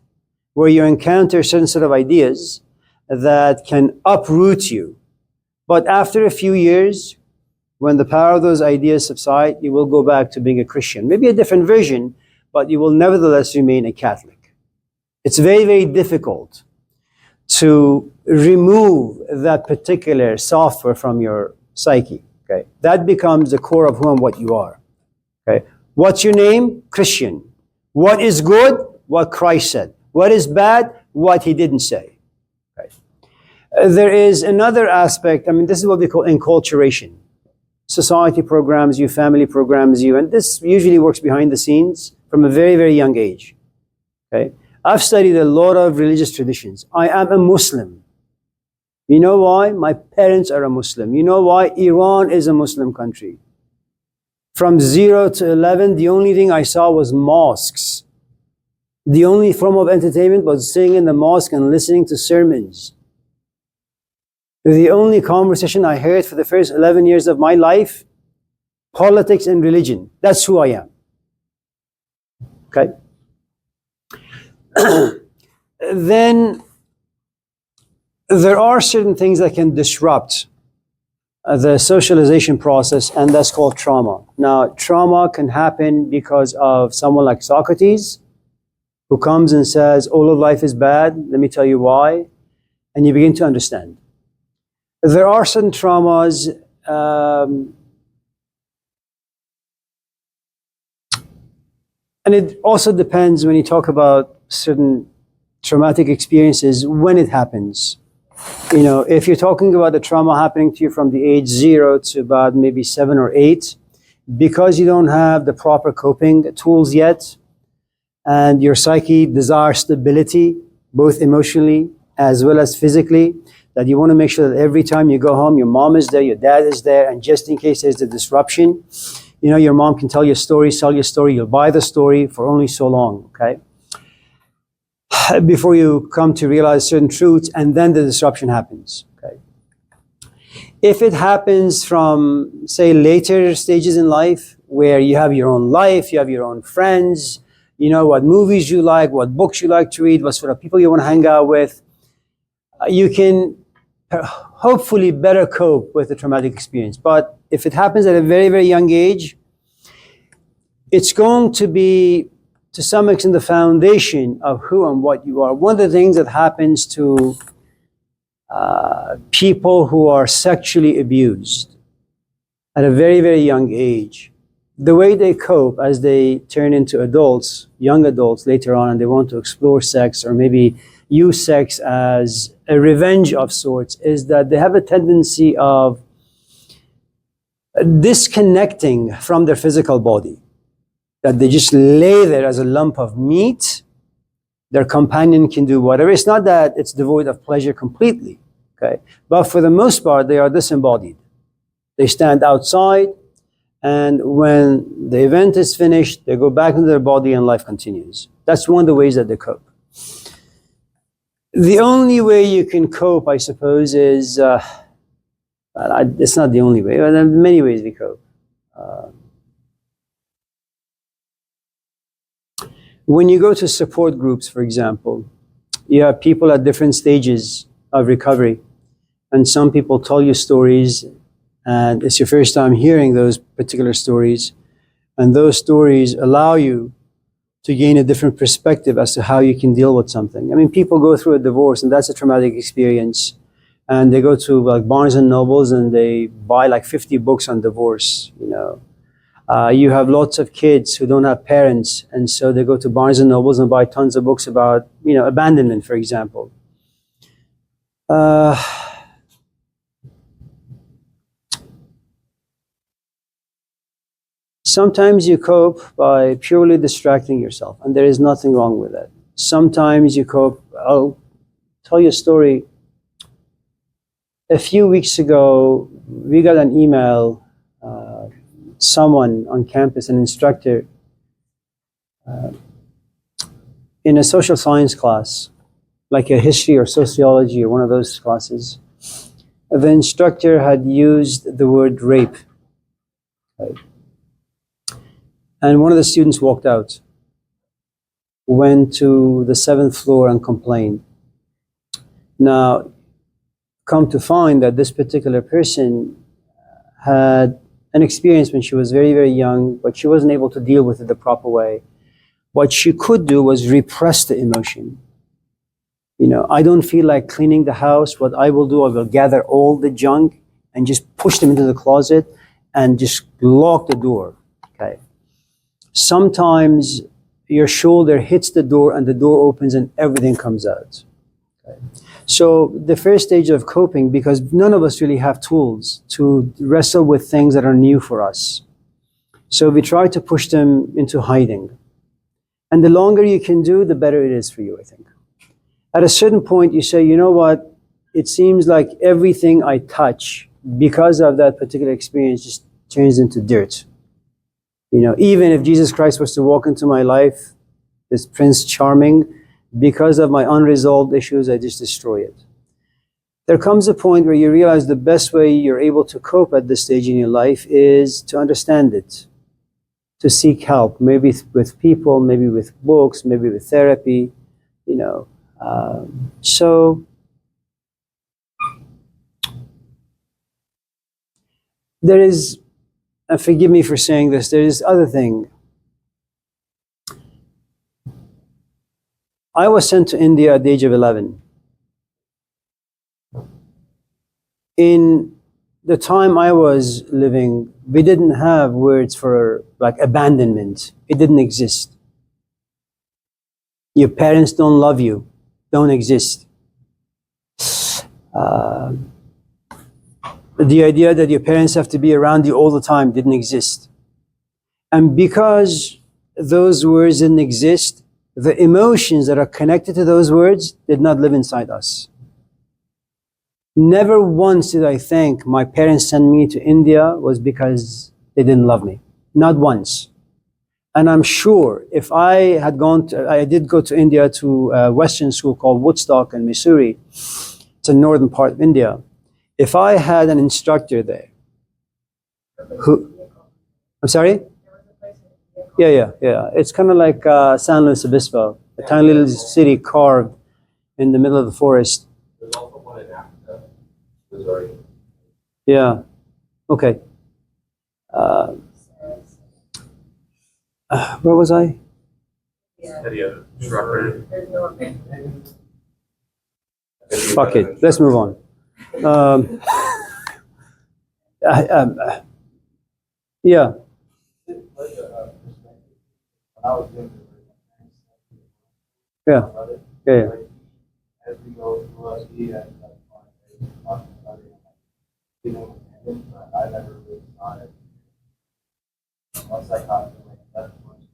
where you encounter certain set of ideas that can uproot you. But after a few years, when the power of those ideas subside, you will go back to being a Christian. Maybe a different version, but you will nevertheless remain a Catholic. It's very, very difficult to remove that particular software from your psyche. Okay, that becomes the core of who and what you are. Okay, what's your name? Christian. What is good? What Christ said. What is bad? What he didn't say. Okay. There is another aspect. This is what we call enculturation. Society programs you, family programs you, and this usually works behind the scenes from a very, very young age. Okay, I've studied a lot of religious traditions. I am a Muslim. You know why? My parents are a Muslim. You know why? Iran is a Muslim country. From 0 to 11, the only thing I saw was mosques. The only form of entertainment was sitting in the mosque and listening to sermons. The only conversation I heard for the first 11 years of my life, politics and religion. That's who I am. Okay? Then there are certain things that can disrupt the socialization process, and that's called trauma. Now, trauma can happen because of someone like Socrates, who comes and says, all of life is bad, let me tell you why, and you begin to understand. There are certain traumas, and it also depends when you talk about certain traumatic experiences, when it happens. You know, if you're talking about the trauma happening to you from the age 0 to about maybe 7 or 8, because you don't have the proper coping tools yet, and your psyche desires stability, both emotionally as well as physically, that you want to make sure that every time you go home, your mom is there, your dad is there, and just in case there's a disruption, you know, your mom can tell you a story, sell you a story, you'll buy the story for only so long, okay? Before you come to realize certain truths, and then the disruption happens, okay? If it happens from, say, later stages in life, where you have your own life, you have your own friends, you know what movies you like, what books you like to read, what sort of people you want to hang out with, you can hopefully better cope with the traumatic experience. But if it happens at a very, very young age, it's going to be, to some extent, the foundation of who and what you are. One of the things that happens to people who are sexually abused at a very, very young age, the way they cope as they turn into adults, young adults later on, and they want to explore sex or maybe use sex as a revenge of sorts, is that they have a tendency of disconnecting from their physical body. That they just lay there as a lump of meat. Their companion can do whatever. It's not that it's devoid of pleasure completely, okay? But for the most part, they are disembodied. They stand outside, and when the event is finished, they go back into their body and life continues. That's one of the ways that they cope. The only way you can cope, I suppose, is, it's not the only way, but there are many ways we cope. When you go to support groups, for example, you have people at different stages of recovery, and some people tell you stories, and it's your first time hearing those particular stories, and those stories allow you to gain a different perspective as to how you can deal with something. I mean, people go through a divorce, and that's a traumatic experience, and they go to like Barnes and Nobles, and they buy like 50 books on divorce, you know. You have lots of kids who don't have parents, and so they go to Barnes and Nobles and buy tons of books about, you know, abandonment, for example. Sometimes you cope by purely distracting yourself, and there is nothing wrong with that. Sometimes you cope, I'll tell you a story. A few weeks ago, we got an email, someone on campus, an instructor, in a social science class, like a history or sociology or one of those classes. The instructor had used the word rape. Right? And one of the students walked out, went to the 7th floor and complained. Now, come to find that this particular person had an experience when she was very, very young, but she wasn't able to deal with it the proper way. What she could do was repress the emotion. You know, I don't feel like cleaning the house. What I will do, I will gather all the junk and just push them into the closet and just lock the door, okay? Sometimes your shoulder hits the door and the door opens and everything comes out. Okay? So the first stage of coping, because none of us really have tools to wrestle with things that are new for us. So we try to push them into hiding. And the longer you can do, the better it is for you, I think. At a certain point, you say, you know what? it seems like everything I touch, because of that particular experience, just turns into dirt. You know, even if Jesus Christ was to walk into my life, this Prince Charming, because of my unresolved issues, I just destroy it. There comes a point where you realize the best way you're able to cope at this stage in your life is to understand it, to seek help, maybe with people, maybe with books, maybe with therapy, you know. So there is, and forgive me for saying this, there is other thing. I was sent to India at the age of 11. In the time I was living, we didn't have words for like abandonment. It didn't exist. Your parents don't love you, don't exist. The idea that your parents have to be around you all the time didn't exist. And because those words didn't exist, the emotions that are connected to those words did not live inside us. Never once did I think my parents sent me to India was because they didn't love me. Not once. And I'm sure if I had gone to, I did go to India to a Western school called Woodstock in Missouri. It's a northern part of India. If I had an instructor there who, I'm sorry? Yeah. It's kind of like San Luis Obispo, a tiny little city carved in the middle of the forest. There's also one in Africa, Missouri. Yeah. Okay. Where was I? Video, Strawberry. Fuck it. Let's move on. Yeah. Yeah. Yeah. As we go through us, we had talking about it, you know, but I never really saw it. Once I got to like that point,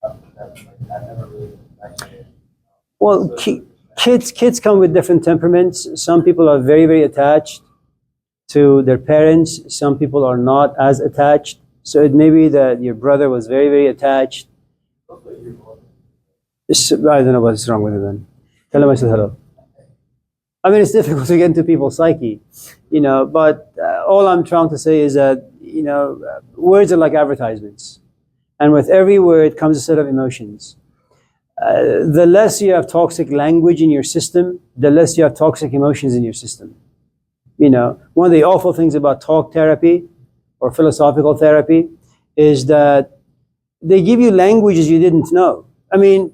I never really expected it. Well, kids come with different temperaments. Some people are very, very attached to their parents. Some people are not as attached. So it may be that your brother was very, very attached. I don't know what's wrong with him then. Tell him I said hello. I mean, it's difficult to get into people's psyche, you know, but all I'm trying to say is that, you know, words are like advertisements. And with every word comes a set of emotions. The less you have toxic language in your system, the less you have toxic emotions in your system. You know, one of the awful things about talk therapy or philosophical therapy is that they give you languages you didn't know. I mean,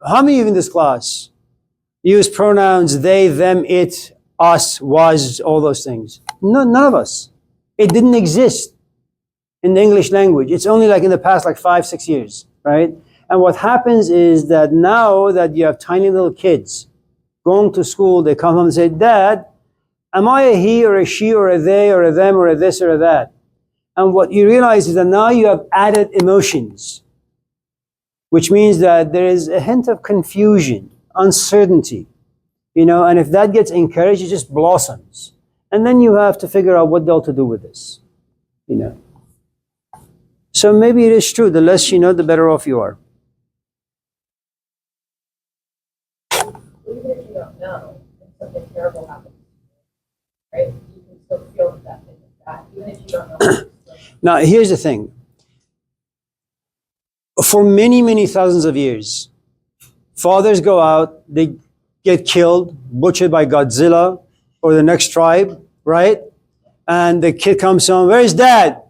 how many of you in this class use pronouns they, them, it, us, was, all those things? No, none of us. It didn't exist in the English language. It's only like in the past like 5-6 years, right? And what happens is that now that you have tiny little kids going to school, they come home and say, Dad, am I a he or a she or a they or a them or a this or a that? And what you realize is that now you have added emotions, which means that there is a hint of confusion, uncertainty, you know, and if that gets encouraged, it just blossoms. And then you have to figure out what the hell to do with this, you know. So maybe it is true, the less you know, the better off you are. Even if you don't know, if something terrible happens, right? You can still feel that thing is bad, even if you don't know. Now, here's the thing. For many, many thousands of years, fathers go out, they get killed, butchered by Godzilla or the next tribe, right? And the kid comes home, where's dad?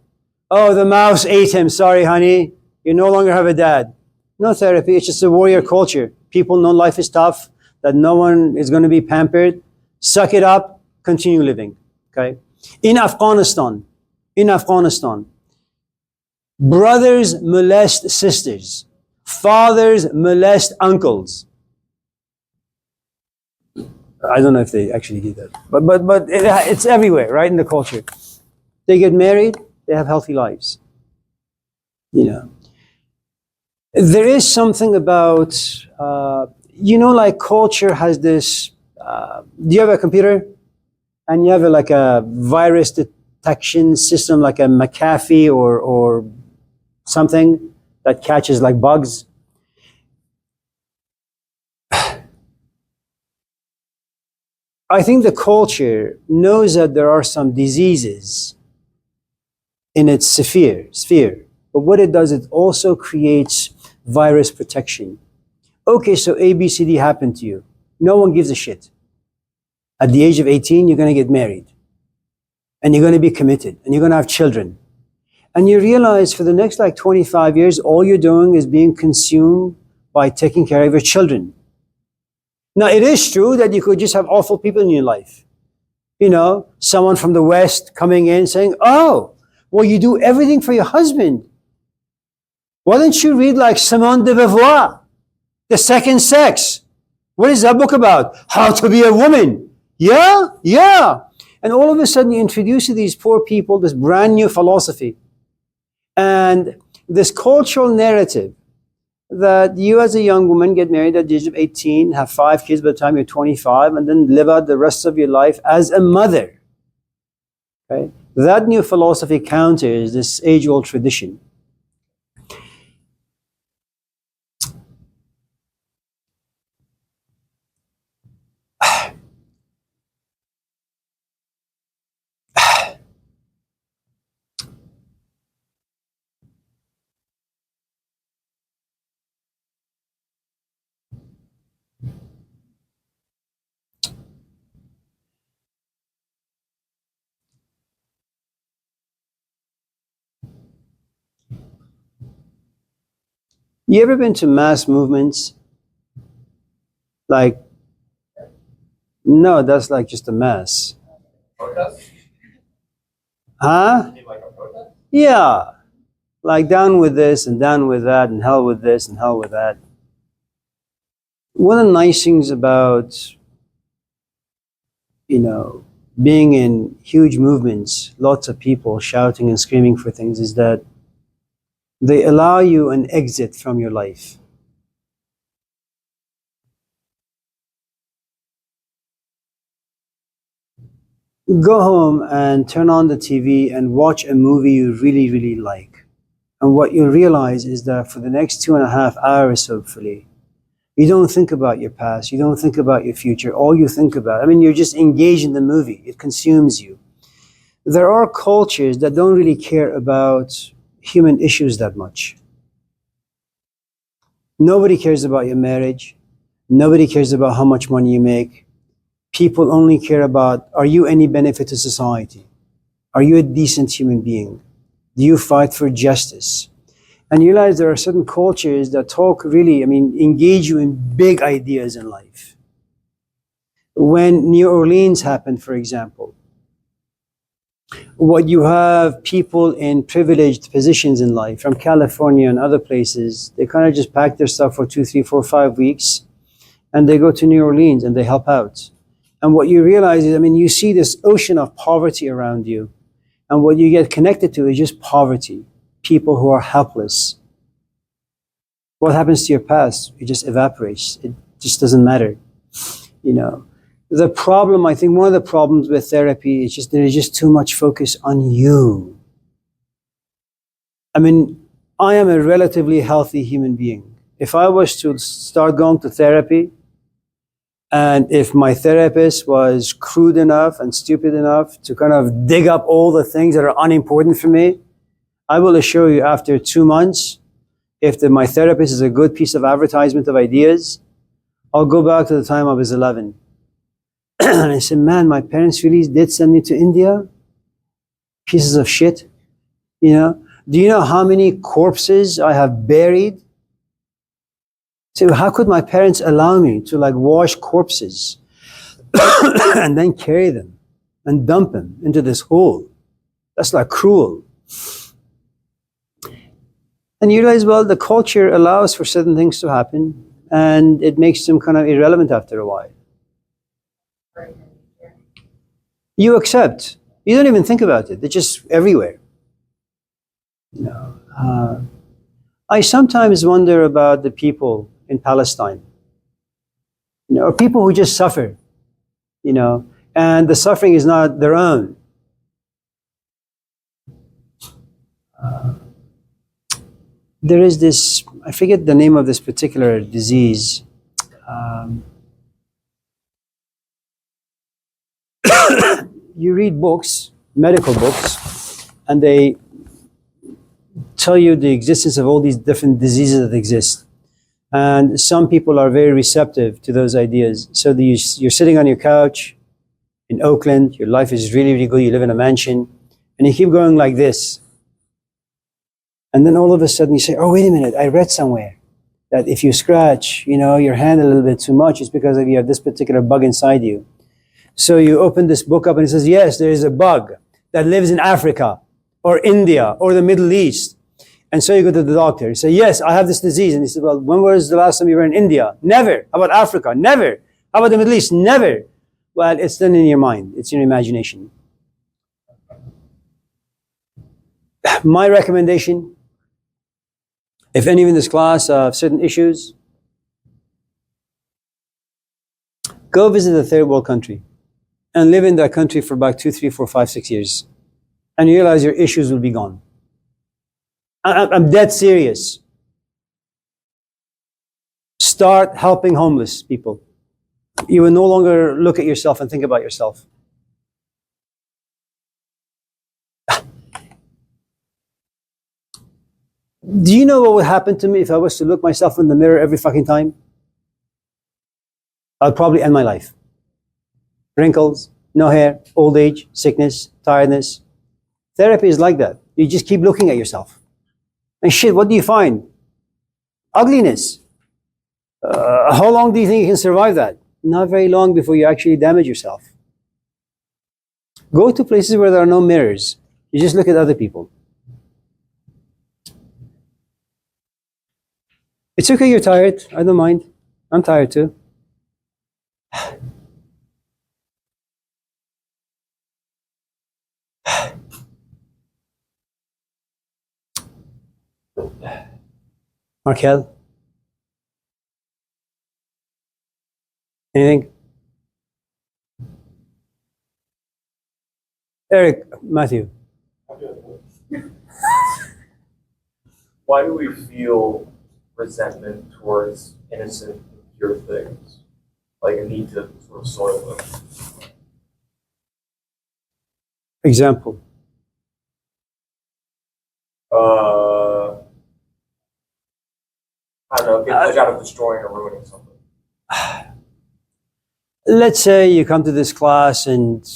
Oh, the mouse ate him. Sorry, honey. You no longer have a dad. No therapy. It's just a warrior culture. People know life is tough, that no one is going to be pampered. Suck it up, continue living. Okay? In Afghanistan, brothers molest sisters. Fathers molest uncles. I don't know if they actually do that. But it's everywhere, right, in the culture. They get married, they have healthy lives. You know. There is something about, you know, like culture has this Do you have a computer? And you have like a virus detection system, like a McAfee or something that catches like bugs. I think the culture knows that there are some diseases in its sphere. But what it does, it also creates virus protection. Okay, so ABCD happened to you. No one gives a shit. At the age of 18, you're going to get married. And you're going to be committed. And you're going to have children. And you realize for the next like 25 years, all you're doing is being consumed by taking care of your children. Now, it is true that you could just have awful people in your life. You know, someone from the West coming in saying, oh, well, you do everything for your husband. Why don't you read like Simone de Beauvoir, The Second Sex? What is that book about? How to be a woman. Yeah. And all of a sudden you introduce to these poor people this brand new philosophy. And this cultural narrative that you as a young woman get married at the age of 18, have 5 kids by the time you're 25, and then live out the rest of your life as a mother. Okay? That new philosophy counters this age-old tradition. You ever been to mass movements? Like, no, that's like just a mass. Protest? Huh? You mean like a protest? Yeah. Like down with this and down with that and hell with this and hell with that. One of the nice things about, being in huge movements, lots of people shouting and screaming for things, is that they allow you an exit from your life. Go home and turn on the TV and watch a movie you really, really like. And what you realize is that for the next 2.5 hours, hopefully, you don't think about your past, you don't think about your future. All you think about, you're just engaged in the movie. It consumes you. There are cultures that don't really care about human issues that much. Nobody cares about your marriage. Nobody cares about how much money you make. People only care about, are you any benefit to society? Are you a decent human being? Do you fight for justice? And you realize there are certain cultures that talk really, engage you in big ideas in life. When New Orleans happened, for example, what you have people in privileged positions in life, from California and other places, they kind of just pack their stuff for 2, 3, 4, 5 weeks, and they go to New Orleans and they help out. And what you realize is, you see this ocean of poverty around you, and what you get connected to is just poverty, people who are helpless. What happens to your past? It just evaporates. It just doesn't matter. The problem, I think one of the problems with therapy is just there is just too much focus on you. I am a relatively healthy human being. If I was to start going to therapy, and if my therapist was crude enough and stupid enough to kind of dig up all the things that are unimportant for me, I will assure you after 2 months, if my therapist is a good piece of advertisement of ideas, I'll go back to the time I was 11. And I said, man, my parents really did send me to India? Pieces of shit. Do you know how many corpses I have buried? So how could my parents allow me to wash corpses and then carry them and dump them into this hole? That's cruel. And you realize, well, the culture allows for certain things to happen, and it makes them kind of irrelevant after a while. You accept. You don't even think about it. It's just everywhere. I sometimes wonder about the people in Palestine, or people who just suffer. you know, and the suffering is not their own. There is this, I forget the name of this particular disease. You read books, medical books, and they tell you the existence of all these different diseases that exist. And some people are very receptive to those ideas. So you're sitting on your couch in Oakland, your life is really, really good, you live in a mansion, and you keep going like this. And then all of a sudden you say, oh, wait a minute, I read somewhere that if you scratch, your hand a little bit too much, it's because you have this particular bug inside you. So you open this book up and it says, yes, there is a bug that lives in Africa or India or the Middle East. And so you go to the doctor. You say, yes, I have this disease. And he said, well, when was the last time you were in India? Never. How about Africa? Never. How about the Middle East? Never. Well, it's then in your mind. It's in your imagination. My recommendation, if any in this class have certain issues, go visit a third world country and live in that country for about 2, 3, 4, 5, 6 years. And you realize your issues will be gone. I'm dead serious. Start helping homeless people. You will no longer look at yourself and think about yourself. Do you know what would happen to me if I was to look myself in the mirror every fucking time? I'd probably end my life. Wrinkles, no hair, old age, sickness, tiredness. Therapy is like that. You just keep looking at yourself. And shit, what do you find? Ugliness. How long do you think you can survive that? Not very long before you actually damage yourself. Go to places where there are no mirrors. You just look at other people. It's okay, you're tired. I don't mind. I'm tired too. Markel? Anything? Eric, Matthew. Why do we feel resentment towards innocent, pure things? Like a need to sort of soil them? Example. I don't know, get pleasure out of destroying or ruining something. Let's say you come to this class and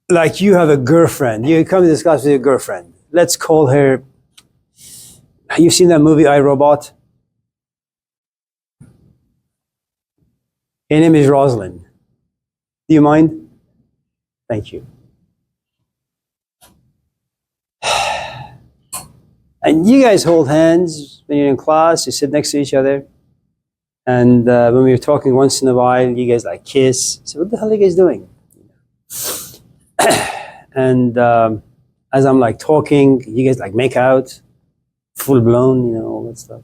like you have a girlfriend. You come to this class with your girlfriend. Let's call her, you've seen that movie, I, Robot? Her name is Rosalind. Do you mind? Thank you. And you guys hold hands when you're in class, you sit next to each other. And when we're talking once in a while, you guys like kiss. So what the hell are you guys doing? And as I'm like talking, you guys like make out, full blown, all that stuff.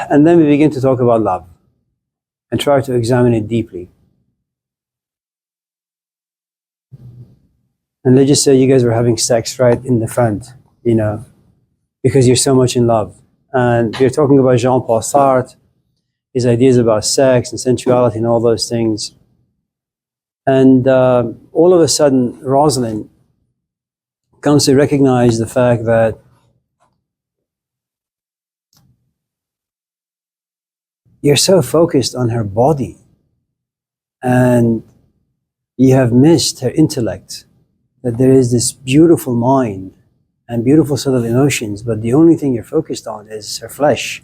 And then we begin to talk about love and try to examine it deeply. And let's just say you guys were having sex right in the front, because you're so much in love. And we're talking about Jean-Paul Sartre, his ideas about sex and sensuality and all those things. And all of a sudden, Rosalind comes to recognize the fact that you're so focused on her body and you have missed her intellect, that there is this beautiful mind and beautiful set of emotions, but the only thing you're focused on is her flesh.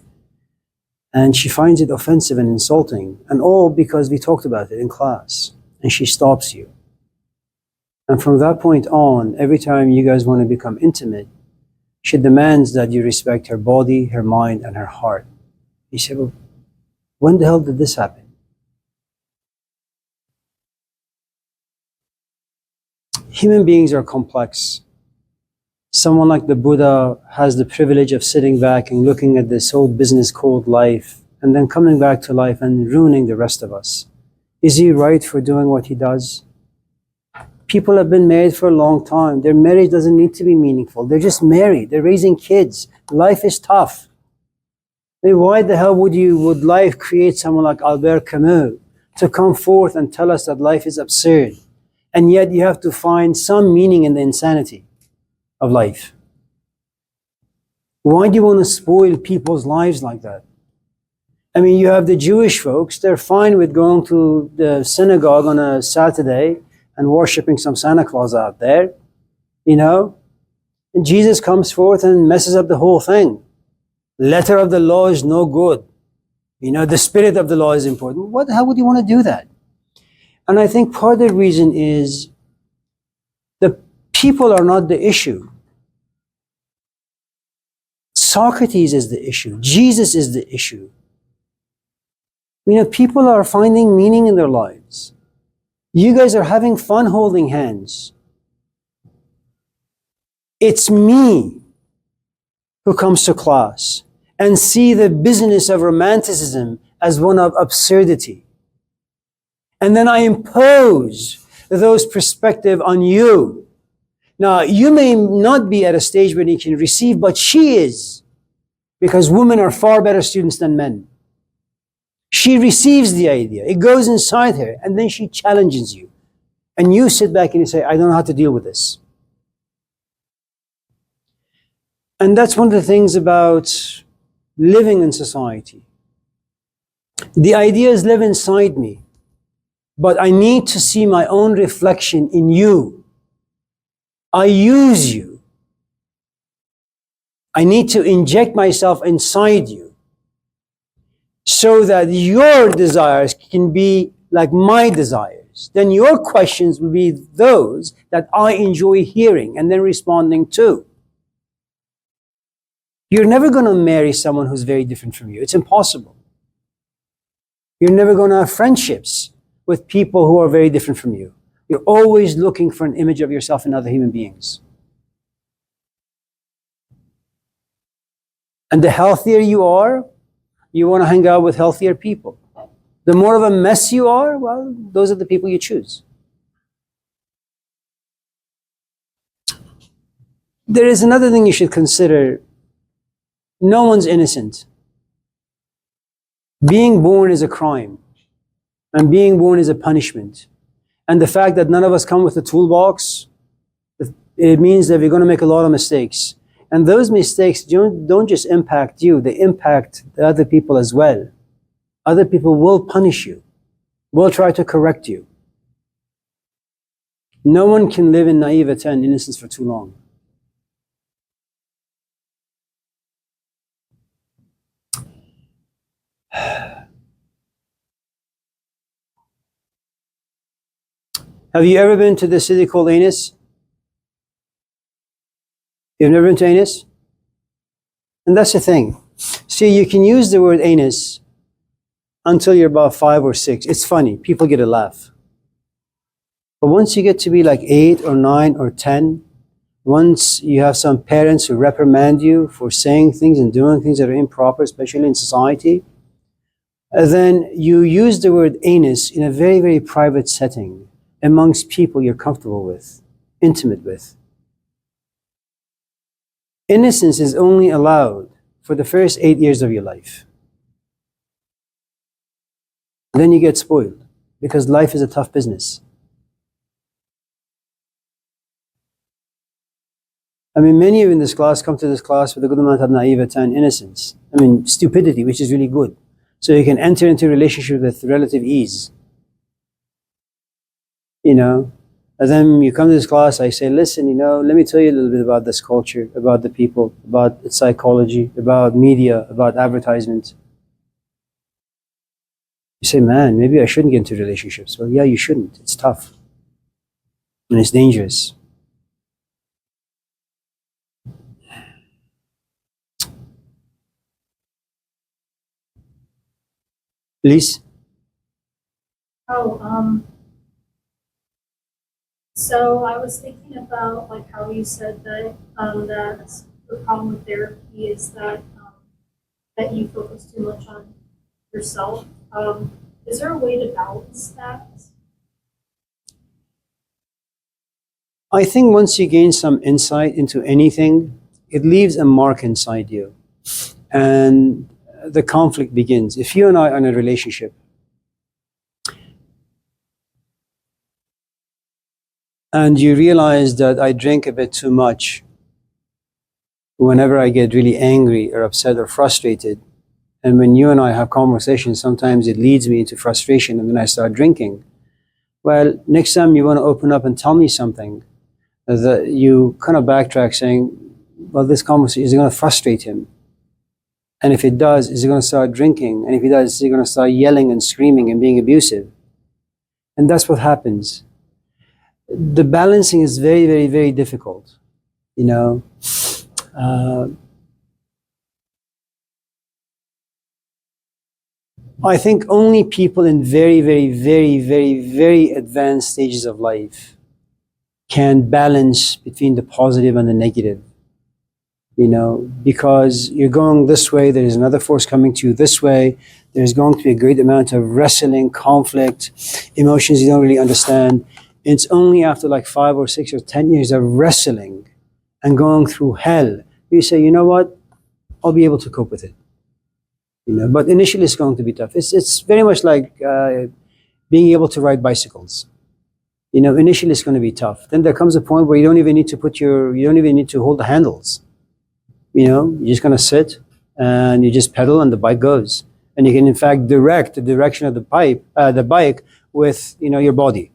And she finds it offensive and insulting, and all because we talked about it in class. And she stops you. And from that point on, every time you guys want to become intimate, she demands that you respect her body, her mind, and her heart. You say, well, when the hell did this happen? Human beings are complex. Someone like the Buddha has the privilege of sitting back and looking at this whole business called life and then coming back to life and ruining the rest of us. Is he right for doing what he does? People have been married for a long time. Their marriage doesn't need to be meaningful. They're just married. They're raising kids. Life is tough. I mean, why the hell would life create someone like Albert Camus to come forth and tell us that life is absurd? And yet you have to find some meaning in the insanity of life. Why do you want to spoil people's lives like that? I mean, you have the Jewish folks, they're fine with going to the synagogue on a Saturday and worshiping some Santa Claus out there, you know? And Jesus comes forth and messes up the whole thing. Letter of the law is no good. You know, the spirit of the law is important. How would you want to do that? And I think part of the reason is the people are not the issue. Socrates is the issue. Jesus is the issue. You know, people are finding meaning in their lives. You guys are having fun holding hands. It's me who comes to class and see the business of romanticism as one of absurdity. And then I impose those perspectives on you. Now, you may not be at a stage where you can receive, but she is, because women are far better students than men. She receives the idea, it goes inside her, and then she challenges you. And you sit back and you say, I don't know how to deal with this. And that's one of the things about living in society. The ideas live inside me, but I need to see my own reflection in you. I use you. I need to inject myself inside you so that your desires can be like my desires. Then your questions will be those that I enjoy hearing and then responding to. You're never going to marry someone who's very different from you. It's impossible. You're never going to have friendships with people who are very different from you. You're always looking for an image of yourself in other human beings. And the healthier you are, you want to hang out with healthier people. The more of a mess you are, well, those are the people you choose. There is another thing you should consider. No one's innocent. Being born is a crime, and being born is a punishment. And the fact that none of us come with a toolbox, it means that we're going to make a lot of mistakes. And those mistakes don't just impact you, they impact the other people as well. Other people will punish you, will try to correct you. No one can live in naivete and innocence for too long. Have you ever been to the city called Anis? You've never been to Anis? And that's the thing. See, you can use the word Anis until you're about 5 or 6. It's funny. People get a laugh. But once you get to be like 8 or 9 or 10, once you have some parents who reprimand you for saying things and doing things that are improper, especially in society, then you use the word Anis in a very, very private setting amongst people you're comfortable with, intimate with. Innocence is only allowed for the first 8 years of your life. Then you get spoiled because life is a tough business. I mean, many of you in this class come to this class with a good amount of naivete and innocence. I mean, stupidity, which is really good. So you can enter into a relationship with relative ease. You know, and then you come to this class, I say, listen, you know, let me tell you a little bit about this culture, about the people, about its psychology, about media, about advertisement. You say, man, maybe I shouldn't get into relationships. Well, yeah, you shouldn't. It's tough. And it's dangerous. Please? Oh, So I was thinking about like how you said that that the problem with therapy is that you focus too much on yourself. Is there a way to balance that? I think once you gain some insight into anything, it leaves a mark inside you. And the conflict begins. If you and I are in a relationship, and you realize that I drink a bit too much whenever I get really angry or upset or frustrated, and when you and I have conversations, sometimes it leads me into frustration and then I start drinking. Well, next time you want to open up and tell me something, that you kind of backtrack saying, well, this conversation is going to frustrate him. And if it does, is he going to start drinking? And if he does, is he going to start yelling and screaming and being abusive? And that's what happens. The balancing is very, very, very difficult. You know, I think only people in very, very, very, very, very advanced stages of life can balance between the positive and the negative. You know, because you're going this way, there's another force coming to you this way. There's going to be a great amount of wrestling, conflict, emotions you don't really understand. It's only after like 5 or 6 or 10 years of wrestling and going through hell, you say, you know what, I'll be able to cope with it. You know, but initially it's going to be tough. It's very much like being able to ride bicycles. You know, initially it's going to be tough. Then there comes a point where you don't even need to hold the handles. You know, you're just going to sit and you just pedal and the bike goes. And you can in fact direct the direction of the bike with, you know, your body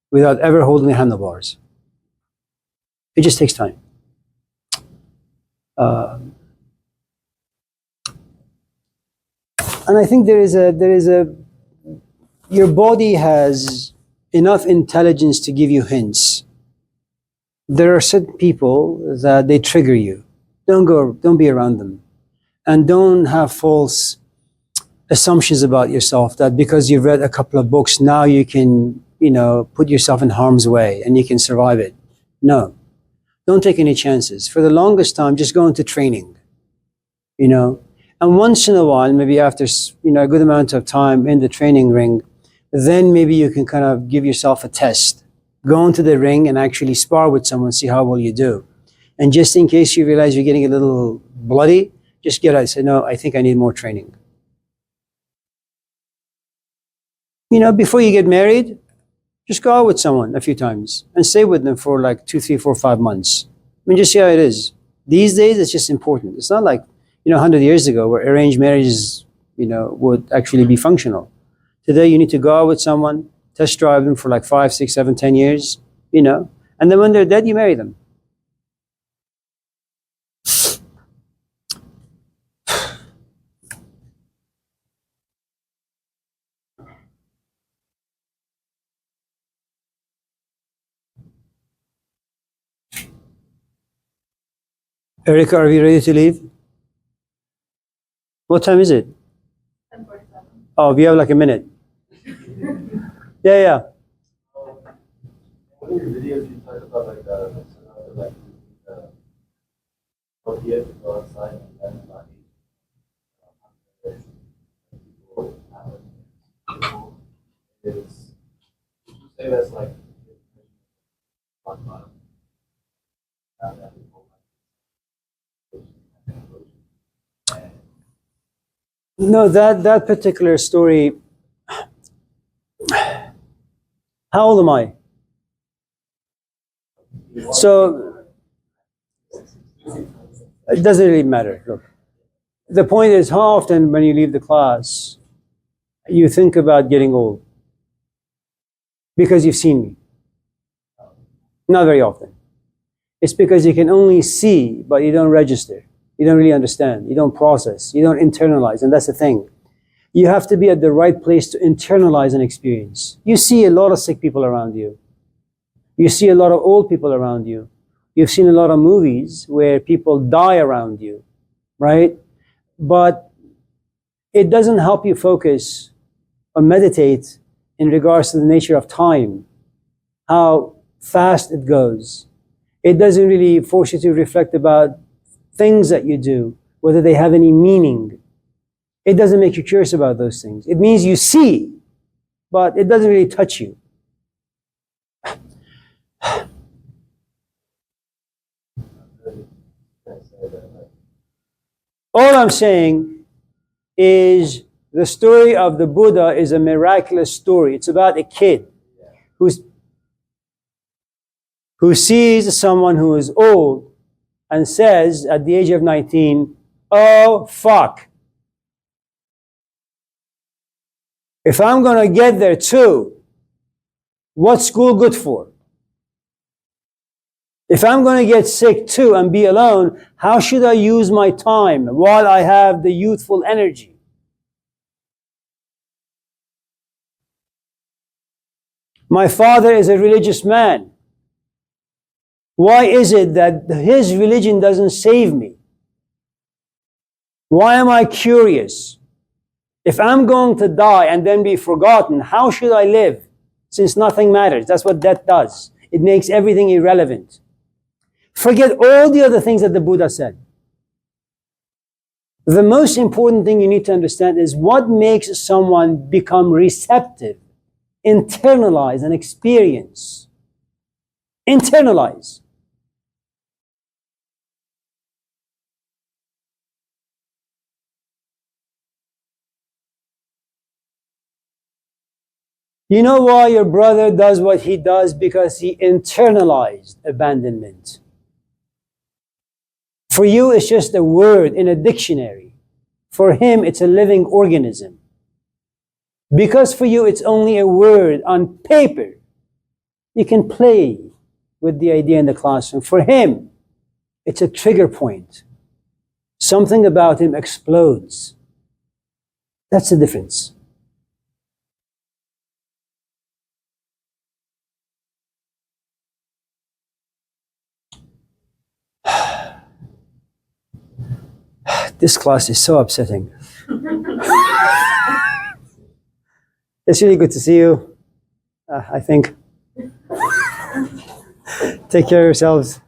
without ever holding the handlebars. It just takes time. And I think your body has enough intelligence to give you hints. There are certain people that they trigger you. Don't be around them. And don't have false assumptions about yourself that because you've read a couple of books, now you can, you know, put yourself in harm's way and you can survive it. No. Don't take any chances. For the longest time, just go into training, you know. And once in a while, maybe after, you know, a good amount of time in the training ring, then maybe you can kind of give yourself a test. Go into the ring and actually spar with someone, see how well you do. And just in case you realize you're getting a little bloody, just get out and say, no, I think I need more training. You know, before you get married, just go out with someone a few times and stay with them for like 2, 3, 4, 5 months. I mean, just see how it is. These days, it's just important. It's not like, you know, 100 years ago where arranged marriages, you know, would actually be functional. Today, you need to go out with someone, test drive them for like 5, 6, 7, 10 years, you know, and then when they're dead, you marry them. Erica, are we ready to leave? What time is it? 10:47. Oh, we have like a minute. Yeah. One of your videos, you talked about like opiate to go outside and then not eat. People is, would you say that's like on bottom? No, that particular story. How old am I? So it doesn't really matter. Look, the point is, how often when you leave the class, you think about getting old? Because you've seen me. Not very often. It's because you can only see, but you don't register. You don't really understand. You don't process. You don't internalize. And that's the thing. You have to be at the right place to internalize an experience. You see a lot of sick people around you. You see a lot of old people around you. You've seen a lot of movies where people die around you, right? But it doesn't help you focus or meditate in regards to the nature of time. How fast it goes. It doesn't really force you to reflect about things that you do, whether they have any meaning. It doesn't make you curious about those things. It means you see, but it doesn't really touch you. All I'm saying is the story of the Buddha is a miraculous story. It's about a kid who sees someone who is old and says at the age of 19, "Oh, fuck. If I'm going to get there too, what's school good for? If I'm going to get sick too and be alone, how should I use my time while I have the youthful energy?" My father is a religious man. Why is it that his religion doesn't save me? Why am I curious? If I'm going to die and then be forgotten, how should I live? Since nothing matters. That's what death does. It makes everything irrelevant. Forget all the other things that the Buddha said. The most important thing you need to understand is what makes someone become receptive, internalize and experience. Internalize. You know why your brother does what he does? Because he internalized abandonment. For you, it's just a word in a dictionary. For him, it's a living organism. Because for you, it's only a word on paper. You can play with the idea in the classroom. For him, it's a trigger point. Something about him explodes. That's the difference. This class is so upsetting. It's really good to see you, I think. Take care of yourselves.